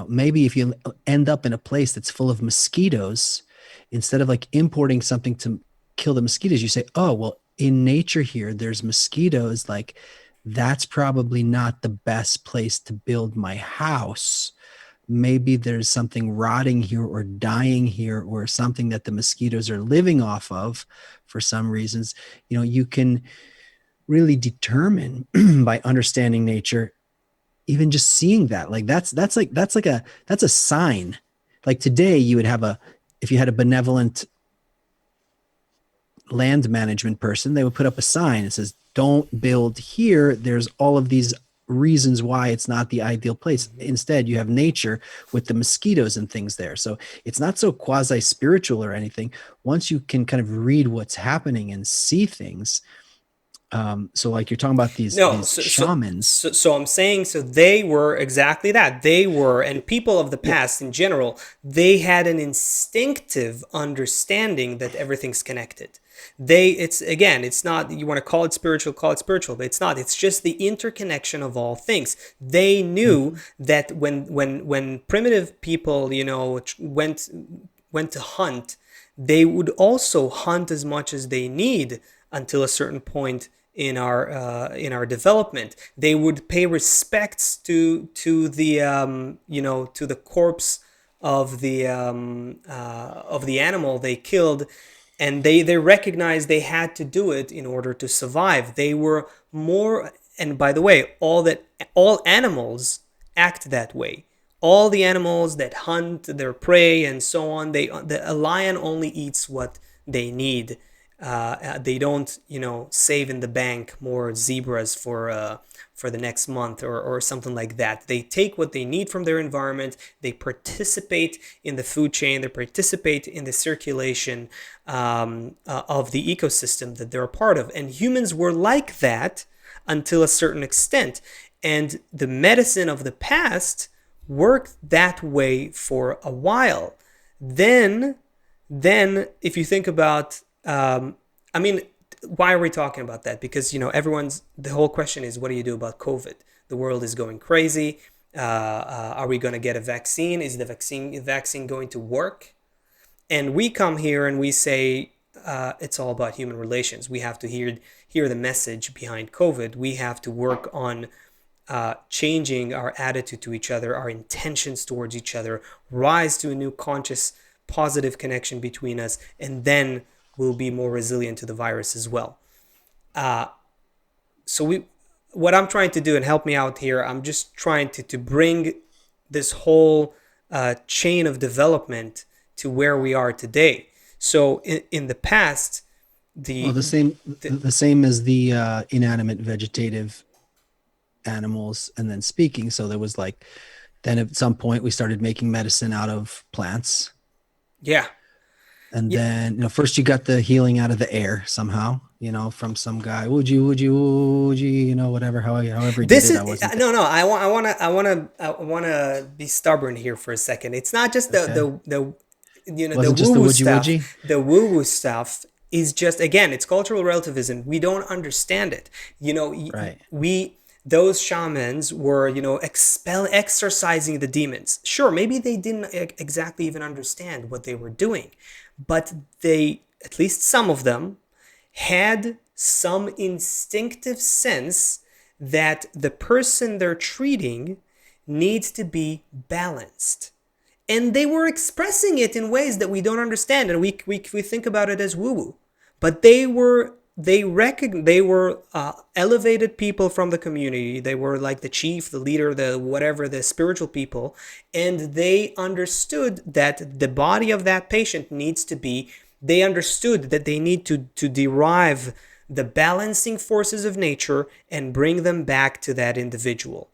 [SPEAKER 2] maybe if you end up in a place that's full of mosquitoes, instead of like importing something to kill the mosquitoes, you say, oh, well, in nature here, there's mosquitoes. Like, that's probably not the best place to build my house. Maybe there's something rotting here or dying here, or something that the mosquitoes are living off of for some reasons. You can really determine by understanding nature, even just seeing that, like that's a sign. Like today, you would have if you had a benevolent land management person, they would put up a sign that says, don't build here. There's all of these reasons why it's not the ideal place. Instead, you have nature with the mosquitoes and things there. So it's not so quasi spiritual or anything. Once you can kind of read what's happening and see things. So like you're talking about these shamans.
[SPEAKER 1] So I'm saying, so they were exactly that. They were, and people of the past in general, they had an instinctive understanding that everything's connected. It's not, you want to call it spiritual, but it's not. It's just the interconnection of all things. They knew that when primitive people, went to hunt, they would also hunt as much as they need until a certain point in our development. They would pay respects to the corpse of the animal they killed, and they recognized they had to do it in order to survive. They were more, and by the way, all animals act that way. All the animals that hunt their prey and so on, a lion only eats what they need. They don't, save in the bank more zebras for the next month or something like that. They take what they need from their environment. They participate in the food chain. They participate in the circulation of the ecosystem that they're a part of. And humans were like that until a certain extent. And the medicine of the past worked that way for a while. Then if you think about, why are we talking about that? Because, the whole question is, what do you do about COVID? The world is going crazy. Are we going to get a vaccine? Is the vaccine going to work? And we come here and we say it's all about human relations. We have to hear the message behind COVID. We have to work on changing our attitude to each other, our intentions towards each other, rise to a new conscious, positive connection between us, and then we'll be more resilient to the virus as well. So what I'm trying to do, and help me out here, I'm just trying to bring this whole chain of development to where we are today. So in the past,
[SPEAKER 2] Well,
[SPEAKER 1] the, the
[SPEAKER 2] the same as the inanimate vegetative animals, and then speaking. So there was like, then at some point we started making medicine out of plants,
[SPEAKER 1] yeah.
[SPEAKER 2] and
[SPEAKER 1] Yeah,
[SPEAKER 2] then first you got the healing out of the air somehow, from some guy. Would you, whatever, however he did
[SPEAKER 1] this
[SPEAKER 2] it.
[SPEAKER 1] is
[SPEAKER 2] I wasn't there.
[SPEAKER 1] no, no. I want to be stubborn here for a second. It's not just
[SPEAKER 2] Okay,
[SPEAKER 1] the
[SPEAKER 2] wasn't
[SPEAKER 1] woo
[SPEAKER 2] just the
[SPEAKER 1] woo
[SPEAKER 2] would you
[SPEAKER 1] stuff.
[SPEAKER 2] would you.
[SPEAKER 1] The woo woo stuff is just, again, it's cultural relativism. We don't understand it.
[SPEAKER 2] Right.
[SPEAKER 1] We those shamans were exorcising the demons. Sure, maybe they didn't exactly even understand what they were doing, but they, at least some of them, had some instinctive sense that the person they're treating needs to be balanced. And they were expressing it in ways that we don't understand, and we think about it as woo woo. But they were elevated people from the community. They were like the chief, the leader, the whatever, the spiritual people, and they understood that the body of that patient needs to be. They understood that they need to derive the balancing forces of nature and bring them back to that individual.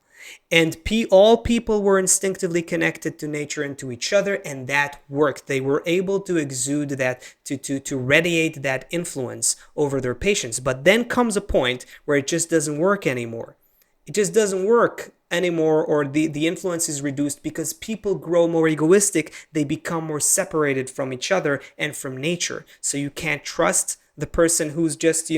[SPEAKER 1] And all people were instinctively connected to nature and to each other, and that worked. They were able to exude that, to radiate that influence over their patients. But then comes a point where it just doesn't work anymore. It just doesn't work anymore, or the influence is reduced because people grow more egoistic. They become more separated from each other and from nature. So you can't trust the person who's just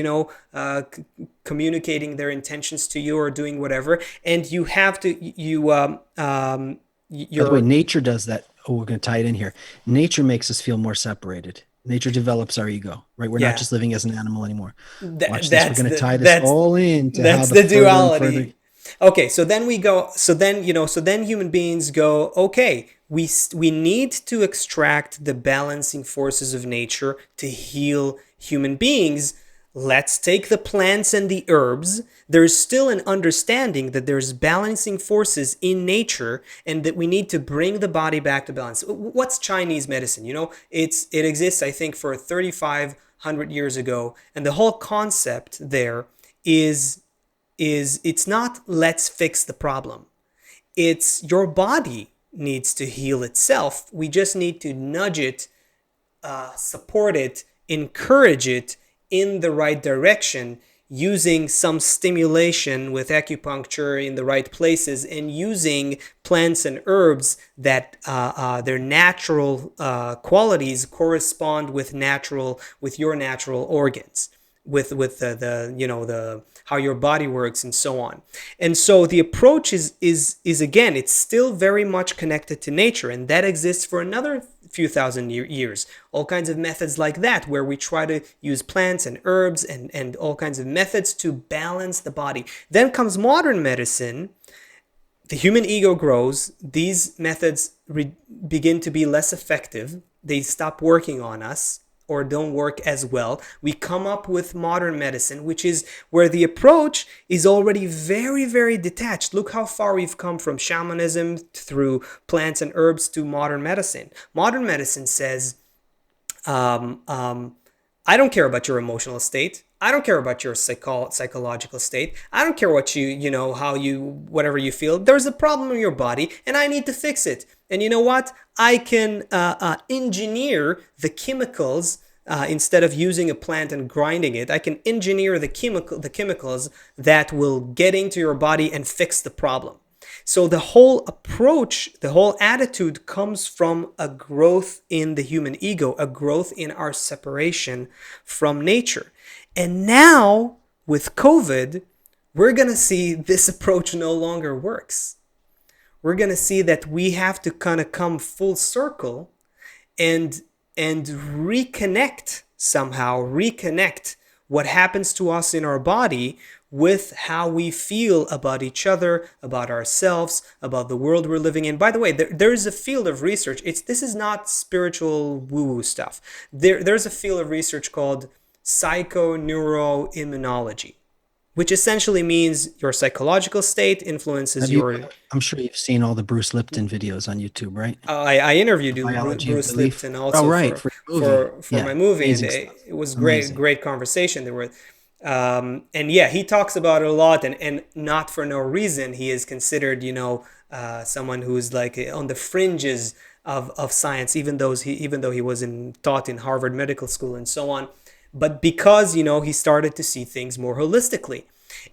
[SPEAKER 1] communicating their intentions to you or doing whatever, and you have to
[SPEAKER 2] By the way,
[SPEAKER 1] you're
[SPEAKER 2] nature does that. Oh, we're going to tie it in here. Nature makes us feel more separated. Nature develops our ego, right? We're not
[SPEAKER 1] yeah,
[SPEAKER 2] just living as an animal anymore.
[SPEAKER 1] that,
[SPEAKER 2] Watch this. We're
[SPEAKER 1] that's
[SPEAKER 2] going to
[SPEAKER 1] the
[SPEAKER 2] tie this
[SPEAKER 1] that's
[SPEAKER 2] all in to how
[SPEAKER 1] that's
[SPEAKER 2] the
[SPEAKER 1] the
[SPEAKER 2] further and further.
[SPEAKER 1] duality. Okay, so then we go. So then human beings go. Okay, we need to extract the balancing forces of nature to heal human beings. Let's take the plants and the herbs. There's still an understanding that there's balancing forces in nature and that we need to bring the body back to balance. What's Chinese medicine? It exists, I think, for 3,500 years ago, and the whole concept there is it's not let's fix the problem. It's your body needs to heal itself. We just need to nudge it, support it, encourage it in the right direction, using some stimulation with acupuncture in the right places, and using plants and herbs that their natural qualities correspond with your natural organs, with the how your body works and so on. And so the approach is again, it's still very much connected to nature, and that exists for another few thousand years. All kinds of methods like that, where we try to use plants and herbs and all kinds of methods to balance the body. Then comes modern medicine. The human ego grows. These methods begin to be less effective. They stop working on us, or don't work as well. We come up with modern medicine, which is where the approach is already very, very detached. Look how far we've come from shamanism through plants and herbs to modern medicine. Modern medicine says, I don't care about your emotional state. I don't care about your psychological state. I don't care what whatever you feel. There's a problem in your body, and I need to fix it. And you know what? I can engineer the chemicals instead of using a plant and grinding it. I can engineer the chemicals that will get into your body and fix the problem. So the whole approach, the whole attitude comes from a growth in the human ego, a growth in our separation from nature. And now with COVID, we're going to see this approach no longer works. we're going to see that we have to kind of come full circle and reconnect somehow, reconnect what happens to us in our body with how we feel about each other, about ourselves, about the world we're living in. By the way, there is a field of research. This is not spiritual woo-woo stuff. There's a field of research called psychoneuroimmunology, which essentially means your psychological state influences
[SPEAKER 2] Have you?
[SPEAKER 1] your.
[SPEAKER 2] I'm sure you've seen all the Bruce Lipton videos on YouTube, right?
[SPEAKER 1] I interviewed
[SPEAKER 2] The biology of
[SPEAKER 1] Bruce
[SPEAKER 2] belief.
[SPEAKER 1] Lipton
[SPEAKER 2] Oh,
[SPEAKER 1] also
[SPEAKER 2] right, for your movie.
[SPEAKER 1] for
[SPEAKER 2] Yeah,
[SPEAKER 1] my movie, and
[SPEAKER 2] amazing stuff.
[SPEAKER 1] it was
[SPEAKER 2] Amazing.
[SPEAKER 1] great conversation. There were, and yeah, he talks about it a lot, and not for no reason. He is considered, someone who's like on the fringes of science, even though he was taught in Harvard Medical School and so on, but because he started to see things more holistically,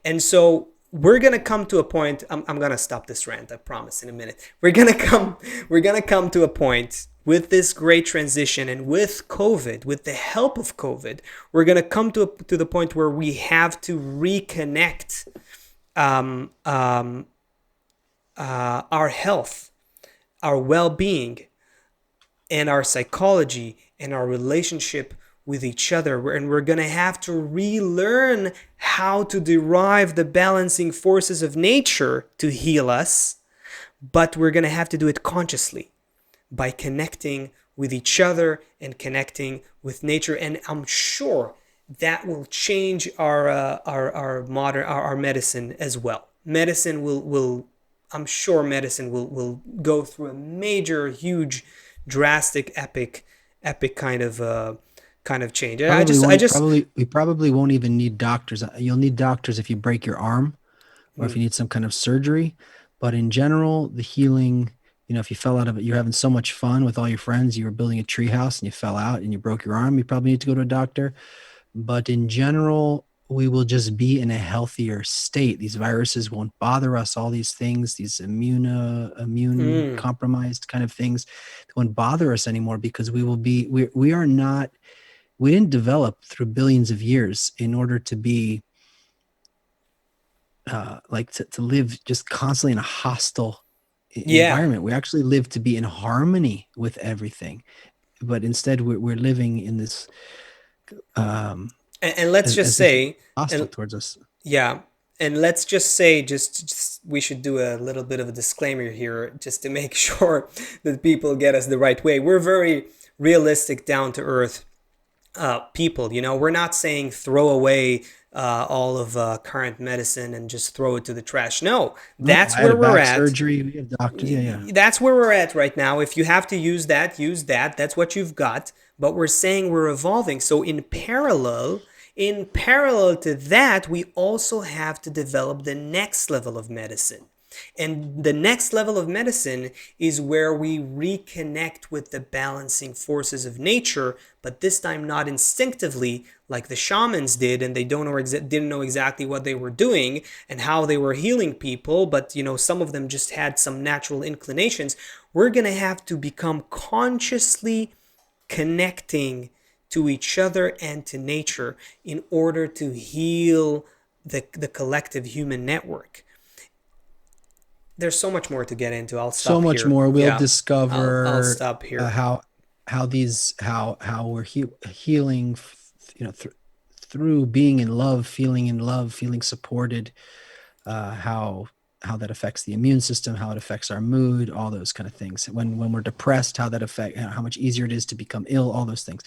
[SPEAKER 1] and so we're gonna come to a point. I'm gonna stop this rant. I promise in a minute. We're gonna come to a point with this great transition and with COVID, with the help of COVID, we're gonna come to the point where we have to reconnect our health, our well-being, and our psychology and our relationship with each other, and we're going to have to relearn how to derive the balancing forces of nature to heal us, but we're going to have to do it consciously by connecting with each other and connecting with nature. And I'm sure that will change our medicine as well. Medicine will I'm sure medicine will go through a major, huge, drastic, epic kind of change.
[SPEAKER 2] We probably won't even need doctors. You'll need doctors if you break your arm or if you need some kind of surgery. But in general, the healing, if you fell out of it, you're having so much fun with all your friends, you were building a tree house and you fell out and you broke your arm, you probably need to go to a doctor. But in general, we will just be in a healthier state. These viruses won't bother us. All these things, these immune compromised kind of things, they won't bother us anymore because we didn't develop through billions of years in order to be to live just constantly in a hostile environment. We actually live to be in harmony with everything, but instead we're living in this
[SPEAKER 1] and let's just say
[SPEAKER 2] hostile towards us.
[SPEAKER 1] Yeah, and let's just say just we should do a little bit of a disclaimer here just to make sure that people get us the right way. We're very realistic, down to earth people. We're not saying throw away all of current medicine and just throw it to the trash. No, that's where we're at.
[SPEAKER 2] Surgery, we have doctors. Yeah.
[SPEAKER 1] That's where we're at right now. If you have to use that, use that. That's what you've got. But we're saying we're evolving. So in parallel to that, we also have to develop the next level of medicine. And the next level of medicine is where we reconnect with the balancing forces of nature, but this time not instinctively like the shamans did, and they didn't know exactly what they were doing and how they were healing people, but some of them just had some natural inclinations. We're going to have to become consciously connecting to each other and to nature in order to heal the collective human network. There's so much more to get into. I'll stop here.
[SPEAKER 2] So much more. We'll discover
[SPEAKER 1] I'll stop here.
[SPEAKER 2] How we're healing, through being in love, feeling supported, how that affects the immune system, how it affects our mood, all those kind of things. When we're depressed, how that affects, how much easier it is to become ill, all those things.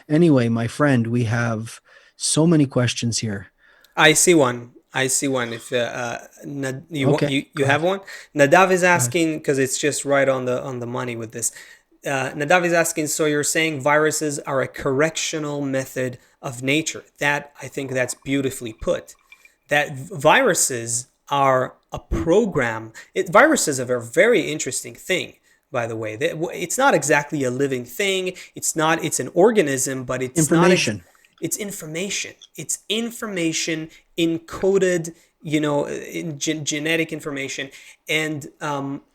[SPEAKER 2] Anyway, my friend, we have so many questions here.
[SPEAKER 1] I see one. If you have one. Nadav is asking, because it's just right on the money with this. Nadav is asking, so you're saying viruses are a correctional method of nature? I think that's beautifully put. That viruses are a program. Viruses are a very interesting thing, by the way. It's not exactly a living thing. It's an organism, but it's
[SPEAKER 2] information.
[SPEAKER 1] It's information. It's information encoded, in genetic information, and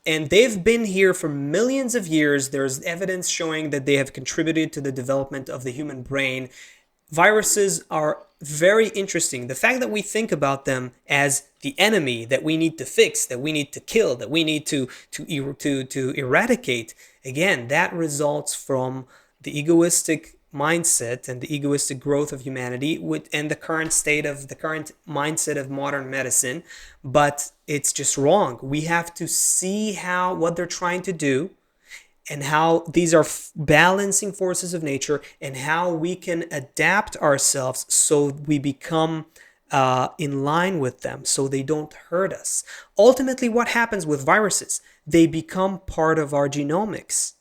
[SPEAKER 1] they've been here for millions of years. There's evidence showing that they have contributed to the development of the human brain. Viruses are very interesting. The fact that we think about them as the enemy that we need to fix, that we need to kill, that we need to eradicate, again, that results from the egoistic mindset and the egoistic growth of humanity and the current mindset of modern medicine. But it's just wrong. We have to see how what they're trying to do, and how these are balancing forces of nature, and how we can adapt ourselves so we become in line with them, so they don't hurt us. Ultimately, what happens with viruses? They become part of our genomics.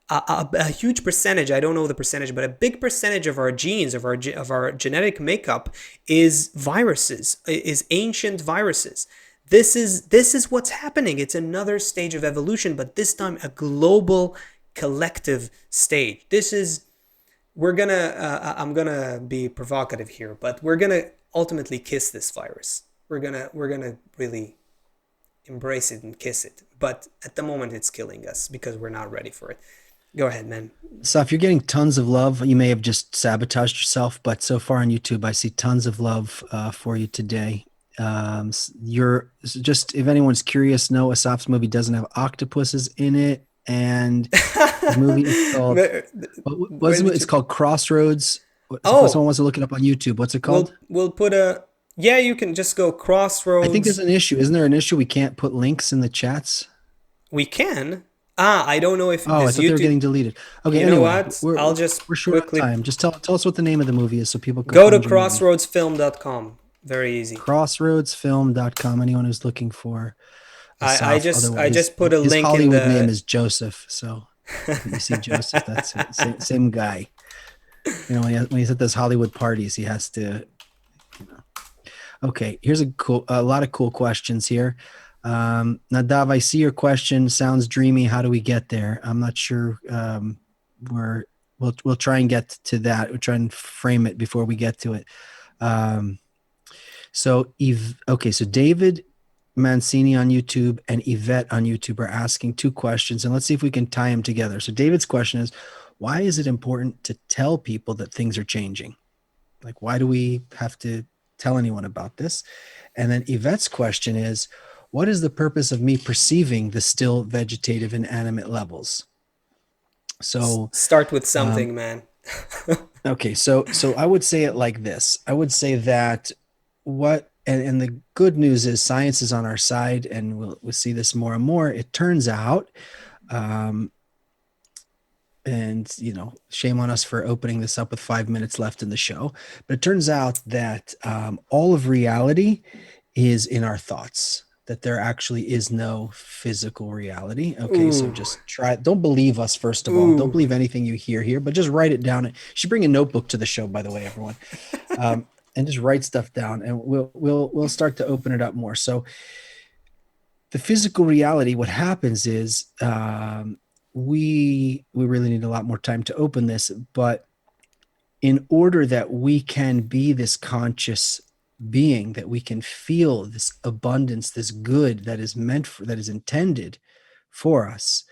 [SPEAKER 1] A huge percentage, I don't know the percentage, but a big percentage of our genes, of our genetic makeup, is viruses, is ancient viruses. This is what's happening. It's another stage of evolution, but this time a global collective stage. This is we're gonna I'm gonna be provocative here, but we're gonna ultimately kiss this virus. We're gonna really embrace it and kiss it. But at the moment, it's killing us because we're not ready for it. Go ahead, man.
[SPEAKER 2] So if you're getting tons of love, you may have just sabotaged yourself, but so far on YouTube, I see tons of love for you today. You're just, if anyone's curious, no, Asaf's movie doesn't have octopuses in it. And his movie is called, it's called Crossroads. If someone wants to look it up on YouTube, what's it called?
[SPEAKER 1] We'll put a, yeah, you can just go
[SPEAKER 2] I think there's
[SPEAKER 1] Crossroads.
[SPEAKER 2] an issue. Isn't there an issue? We can't put links in the chats.
[SPEAKER 1] We can. I don't know if
[SPEAKER 2] Oh, I
[SPEAKER 1] this
[SPEAKER 2] thought they were
[SPEAKER 1] YouTube.
[SPEAKER 2] getting deleted. Okay,
[SPEAKER 1] You know
[SPEAKER 2] anyway,
[SPEAKER 1] what?
[SPEAKER 2] we're
[SPEAKER 1] I'll just
[SPEAKER 2] we're short on
[SPEAKER 1] quickly
[SPEAKER 2] time. Just tell us what the name of the movie is so people can
[SPEAKER 1] go to
[SPEAKER 2] find your movie.
[SPEAKER 1] crossroadsfilm.com. Very easy.
[SPEAKER 2] Crossroadsfilm.com. Anyone who's looking for
[SPEAKER 1] I
[SPEAKER 2] Asaf,
[SPEAKER 1] just I
[SPEAKER 2] otherwise
[SPEAKER 1] just put a
[SPEAKER 2] his
[SPEAKER 1] link in
[SPEAKER 2] Hollywood name
[SPEAKER 1] the.
[SPEAKER 2] is Joseph. So you see Joseph, that's it. Same guy. You know, when he's at those Hollywood parties, he has to. You know. Okay, here's a lot of cool questions here. Nadav, I see your question. Sounds dreamy. How do we get there? I'm not sure. We'll try and get to that. We'll try and frame it before we get to it. So David Mancini on YouTube and Yvette on YouTube are asking two questions, and let's see if we can tie them together. So David's question is, why is it important to tell people that things are changing? Like, why do we have to tell anyone about this? And then Yvette's question is, what is the purpose of me perceiving the still vegetative and animate levels? So,
[SPEAKER 1] Start with
[SPEAKER 2] um,
[SPEAKER 1] something, man.
[SPEAKER 2] okay, so I would say it like this. I would say that and the good news is science is on our side, and we'll see this more and more. It turns out, um, and shame on us for opening this up with 5 minutes left in the show, but it turns out that all of reality is in our thoughts, that there actually is no physical reality. Okay, so
[SPEAKER 1] Ooh,
[SPEAKER 2] just don't believe us. First of all, don't
[SPEAKER 1] ooh.
[SPEAKER 2] believe anything you hear here, but just write it down. You should bring a notebook to the show, by the way, everyone. And just write stuff down, and we'll start to open it up more. So the physical reality, what happens is, we really need a lot more time to open this, but in order that we can be this conscious being, that we can feel this abundance, this good that is that is intended for us,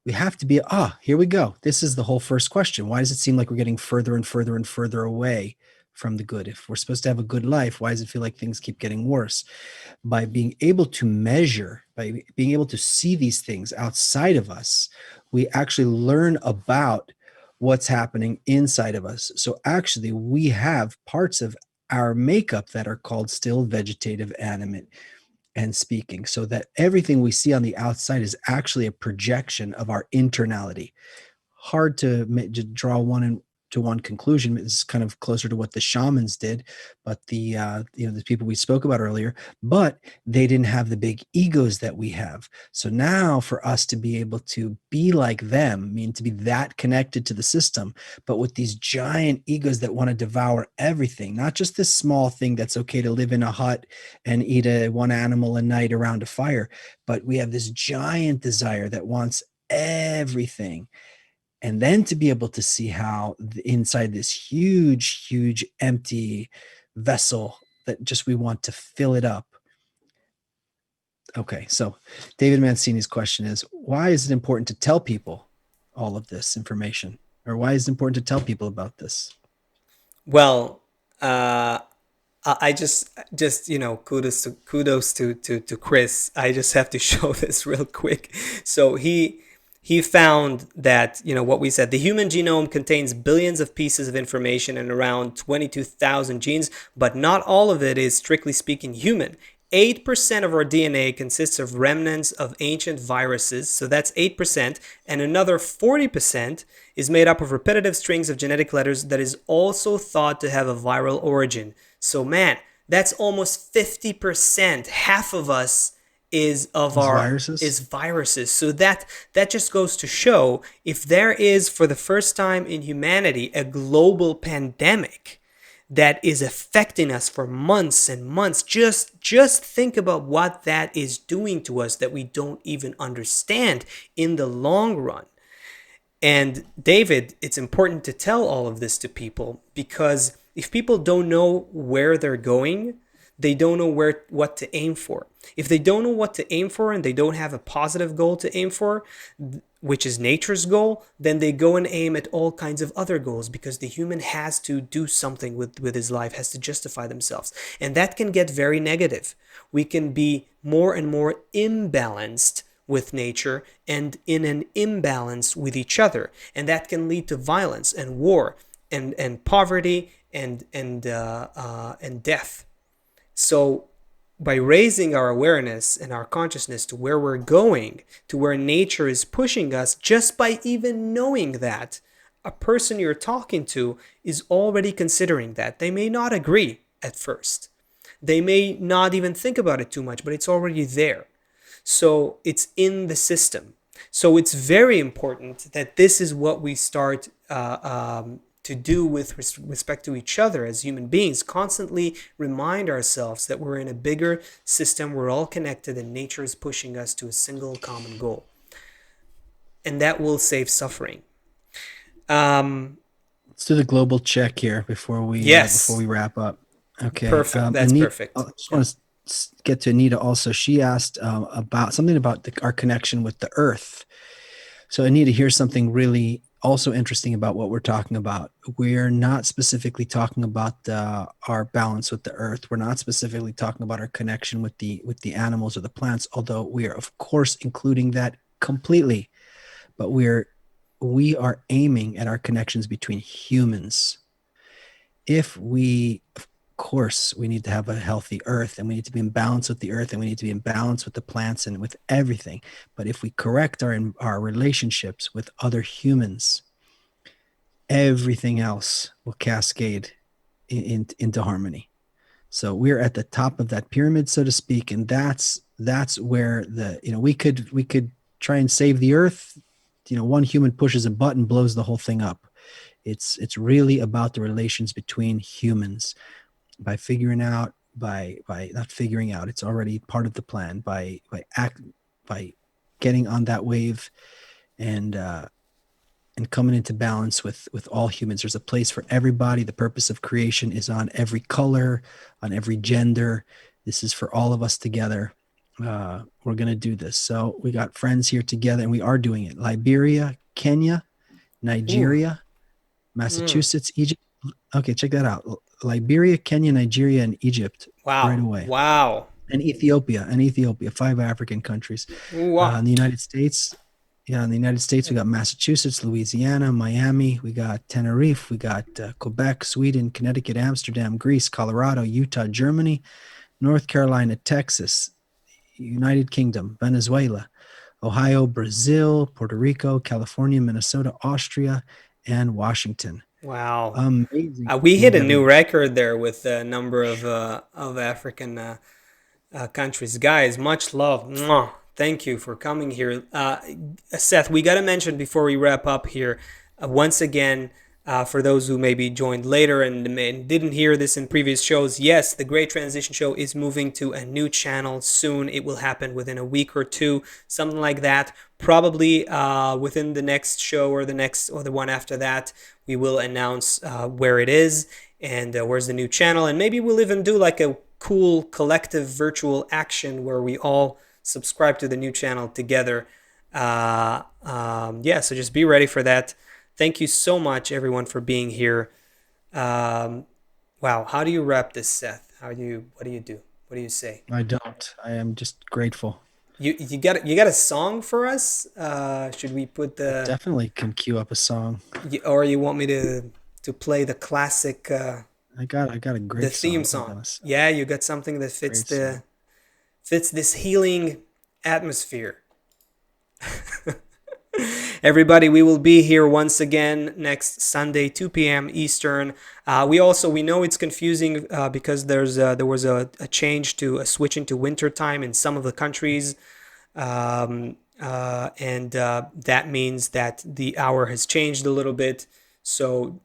[SPEAKER 2] we have to be, here we go. This is the whole first question. Why does it seem like we're getting further and further and further away from the good? If we're supposed to have a good life, why does it feel like things keep getting worse? By being able to measure, by being able to see these things outside of us, we actually learn about what's happening inside of us. So actually, we have parts of our makeup that are called still vegetative, animate, and speaking, so that everything we see on the outside is actually a projection of our internality. Hard to draw one conclusion. It's kind of closer to what the shamans did, but the people we spoke about earlier, but they didn't have the big egos that we have. So now for us to be able to be like them, mean to be that connected to the system, but with these giant egos that want to devour everything, not just this small thing that's okay to live in a hut and eat one animal a night around a fire, but we have this giant desire that wants everything. And then to be able to see how inside this huge empty vessel that just we want to fill it up. Okay, so David Mancini's question is, why is it important to tell people all of this information? Or why is it important to tell people about this?
[SPEAKER 1] Well, uh, I just kudos to Chris. I just have to show this real quick. So he found that, what we said, the human genome contains billions of pieces of information and around 22,000 genes, but not all of it is strictly speaking human. 8% of our DNA consists of remnants of ancient viruses, so that's 8%, and another 40% is made up of repetitive strings of genetic letters that is also thought to have a viral origin. So man, that's almost 50%. Half of us is of
[SPEAKER 2] These
[SPEAKER 1] our
[SPEAKER 2] viruses.
[SPEAKER 1] is viruses. So that just goes to show, if there is for the first time in humanity a global pandemic that is affecting us for months and months, just think about what that is doing to us that we don't even understand in the long run. And David, it's important to tell all of this to people, because if people don't know where they're going, they don't know what to aim for. If they don't know what to aim for and they don't have a positive goal to aim for, which is nature's goal, then they go and aim at all kinds of other goals, because the human has to do something with his life, has to justify themselves. And that can get very negative. We can be more and more imbalanced with nature and in an imbalance with each other, and that can lead to violence and war and poverty and death. So by raising our awareness and our consciousness to where we're going, to where nature is pushing us, just by even knowing that, a person you're talking to is already considering that. They may not agree at first, they may not even think about it too much, but it's already there. So it's in the system. So it's very important that this is what we start to do with respect to each other as human beings. Constantly remind ourselves that we're in a bigger system, we're all connected, and nature is pushing us to a single common goal. And that will save suffering.
[SPEAKER 2] Let's do the global check here before
[SPEAKER 1] Yes,
[SPEAKER 2] we wrap up. Okay,
[SPEAKER 1] perfect. That's
[SPEAKER 2] Anita, I
[SPEAKER 1] perfect.
[SPEAKER 2] just
[SPEAKER 1] Yeah.
[SPEAKER 2] want to get to Anita also. She asked about something about our connection with the Earth. So Anita, here's something really also interesting about what we're talking about. We're not specifically talking about our balance with the Earth. We're not specifically talking about our connection with the animals or the plants, although we are of course including that completely. But we are aiming at our connections between humans. If we, of course, we need to have a healthy earth, and we need to be in balance with the earth, and we need to be in balance with the plants and with everything. But if we correct our relationships with other humans, everything else will cascade into harmony. So we're at the top of that pyramid, so to speak, and that's where we could try and save the earth. One human pushes a button, blows the whole thing up. It's really about the relations between humans. By not figuring out, it's already part of the plan. By getting on that wave and coming into balance with all humans. There's a place for everybody. The purpose of creation is on every color, on every gender. This is for all of us together. We're going to do this. So we got friends here together, and we are doing it. Liberia, Kenya,
[SPEAKER 1] Ooh.
[SPEAKER 2] Nigeria,
[SPEAKER 1] Mm.
[SPEAKER 2] Massachusetts, Egypt. Okay, check that out. Liberia, Kenya, Nigeria, and Egypt right
[SPEAKER 1] Wow.
[SPEAKER 2] away.
[SPEAKER 1] Wow.
[SPEAKER 2] And Ethiopia, 5 African countries.
[SPEAKER 1] Wow.
[SPEAKER 2] In the United States, in the United States, we got Massachusetts, Louisiana, Miami, we got Tenerife, we got Quebec, Sweden, Connecticut, Amsterdam, Greece, Colorado, Utah, Germany, North Carolina, Texas, United Kingdom, Venezuela, Ohio, Brazil, Puerto Rico, California, Minnesota, Austria, and Washington.
[SPEAKER 1] Wow.
[SPEAKER 2] Amazing
[SPEAKER 1] We
[SPEAKER 2] people
[SPEAKER 1] hit a
[SPEAKER 2] everywhere.
[SPEAKER 1] new record there with the number of African countries. Guys, much love. Mwah. Thank you for coming here. Seth, we got to mention before we wrap up here, once again, for those who maybe joined later and didn't hear this in previous shows, yes, the Great Transition Show is moving to a new channel soon. It will happen within a week or two, something like that. Probably within the next show or the next or the one after that, we will announce where it is and where's the new channel. And maybe we'll even do like a cool collective virtual action where we all subscribe to the new channel together. Yeah, so just be ready for that. Thank you so much, everyone, for being here. Wow, how do you wrap this, Seth? What do you do? What do you say?
[SPEAKER 2] I don't. I am just grateful.
[SPEAKER 1] You got a song for us? Should we put
[SPEAKER 2] I
[SPEAKER 1] the
[SPEAKER 2] definitely can cue up a song.
[SPEAKER 1] or you want me to play the classic
[SPEAKER 2] I got a
[SPEAKER 1] the
[SPEAKER 2] great
[SPEAKER 1] theme
[SPEAKER 2] song. I
[SPEAKER 1] song?
[SPEAKER 2] got a
[SPEAKER 1] Yeah, you got something that
[SPEAKER 2] great song.
[SPEAKER 1] fits this healing atmosphere. Everybody, we will be here once again next Sunday, 2 p.m. Eastern. We know it's confusing because there was a change to a switch into winter time in some of the countries, and that means that the hour has changed a little bit. So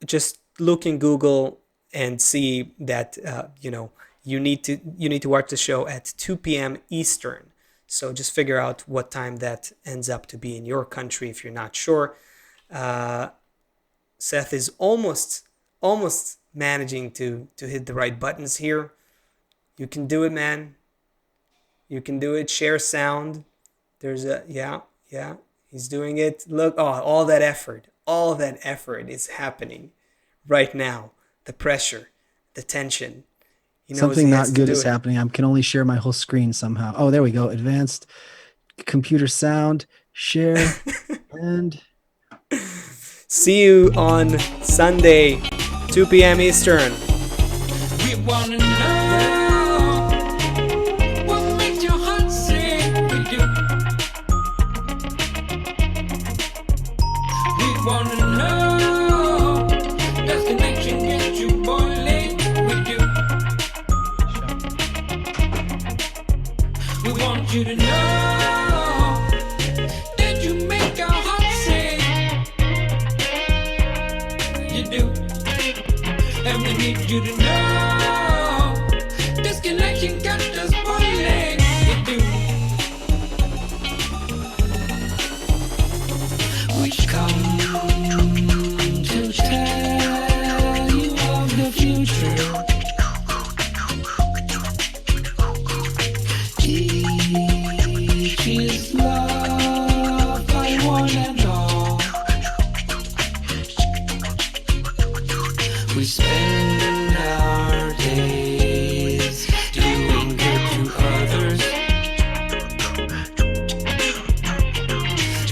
[SPEAKER 1] just look in Google and see that you need to watch the show at 2 p.m. Eastern. So just figure out what time that ends up to be in your country if you're not sure. Seth is almost managing to hit the right buttons here. You can do it, man. You can do it. Share sound. There's a yeah. He's doing it. Look, all that effort is happening right now. The pressure, the tension. He knows
[SPEAKER 2] Something
[SPEAKER 1] he
[SPEAKER 2] not
[SPEAKER 1] has to
[SPEAKER 2] good
[SPEAKER 1] do
[SPEAKER 2] is
[SPEAKER 1] it.
[SPEAKER 2] happening. I can only share my whole screen somehow. Oh, there we go. Advanced computer sound, share, and
[SPEAKER 1] See you on Sunday, 2 p.m. Eastern.
[SPEAKER 3] We wanna know what makes your heart sing. We do. We wanna know does connection get you boiling? We do. We want you to know that you make our heart sing. You do. And we need you to know this connection got us boiling. We do. We come to tell you of the future. Each is loved by one and all. We spend our days doing good to others,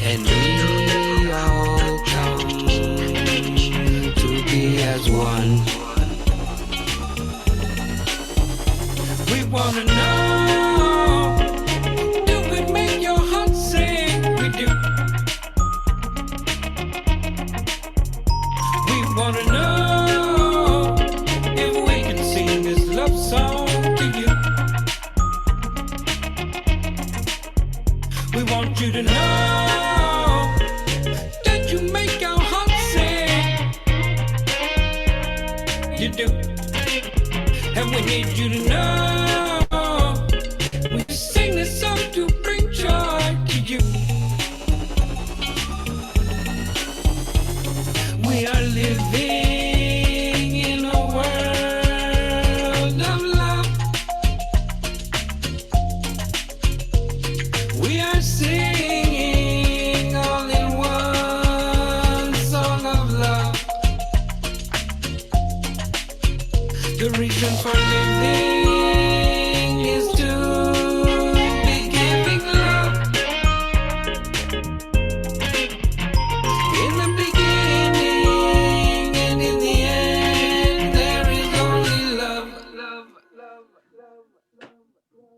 [SPEAKER 3] and we all come to be as one. We wanna know, do we make your heart sing? We do. We wanna know if we can sing this love song to you. We want you to know that you make our heart sing. You do. And we need you to know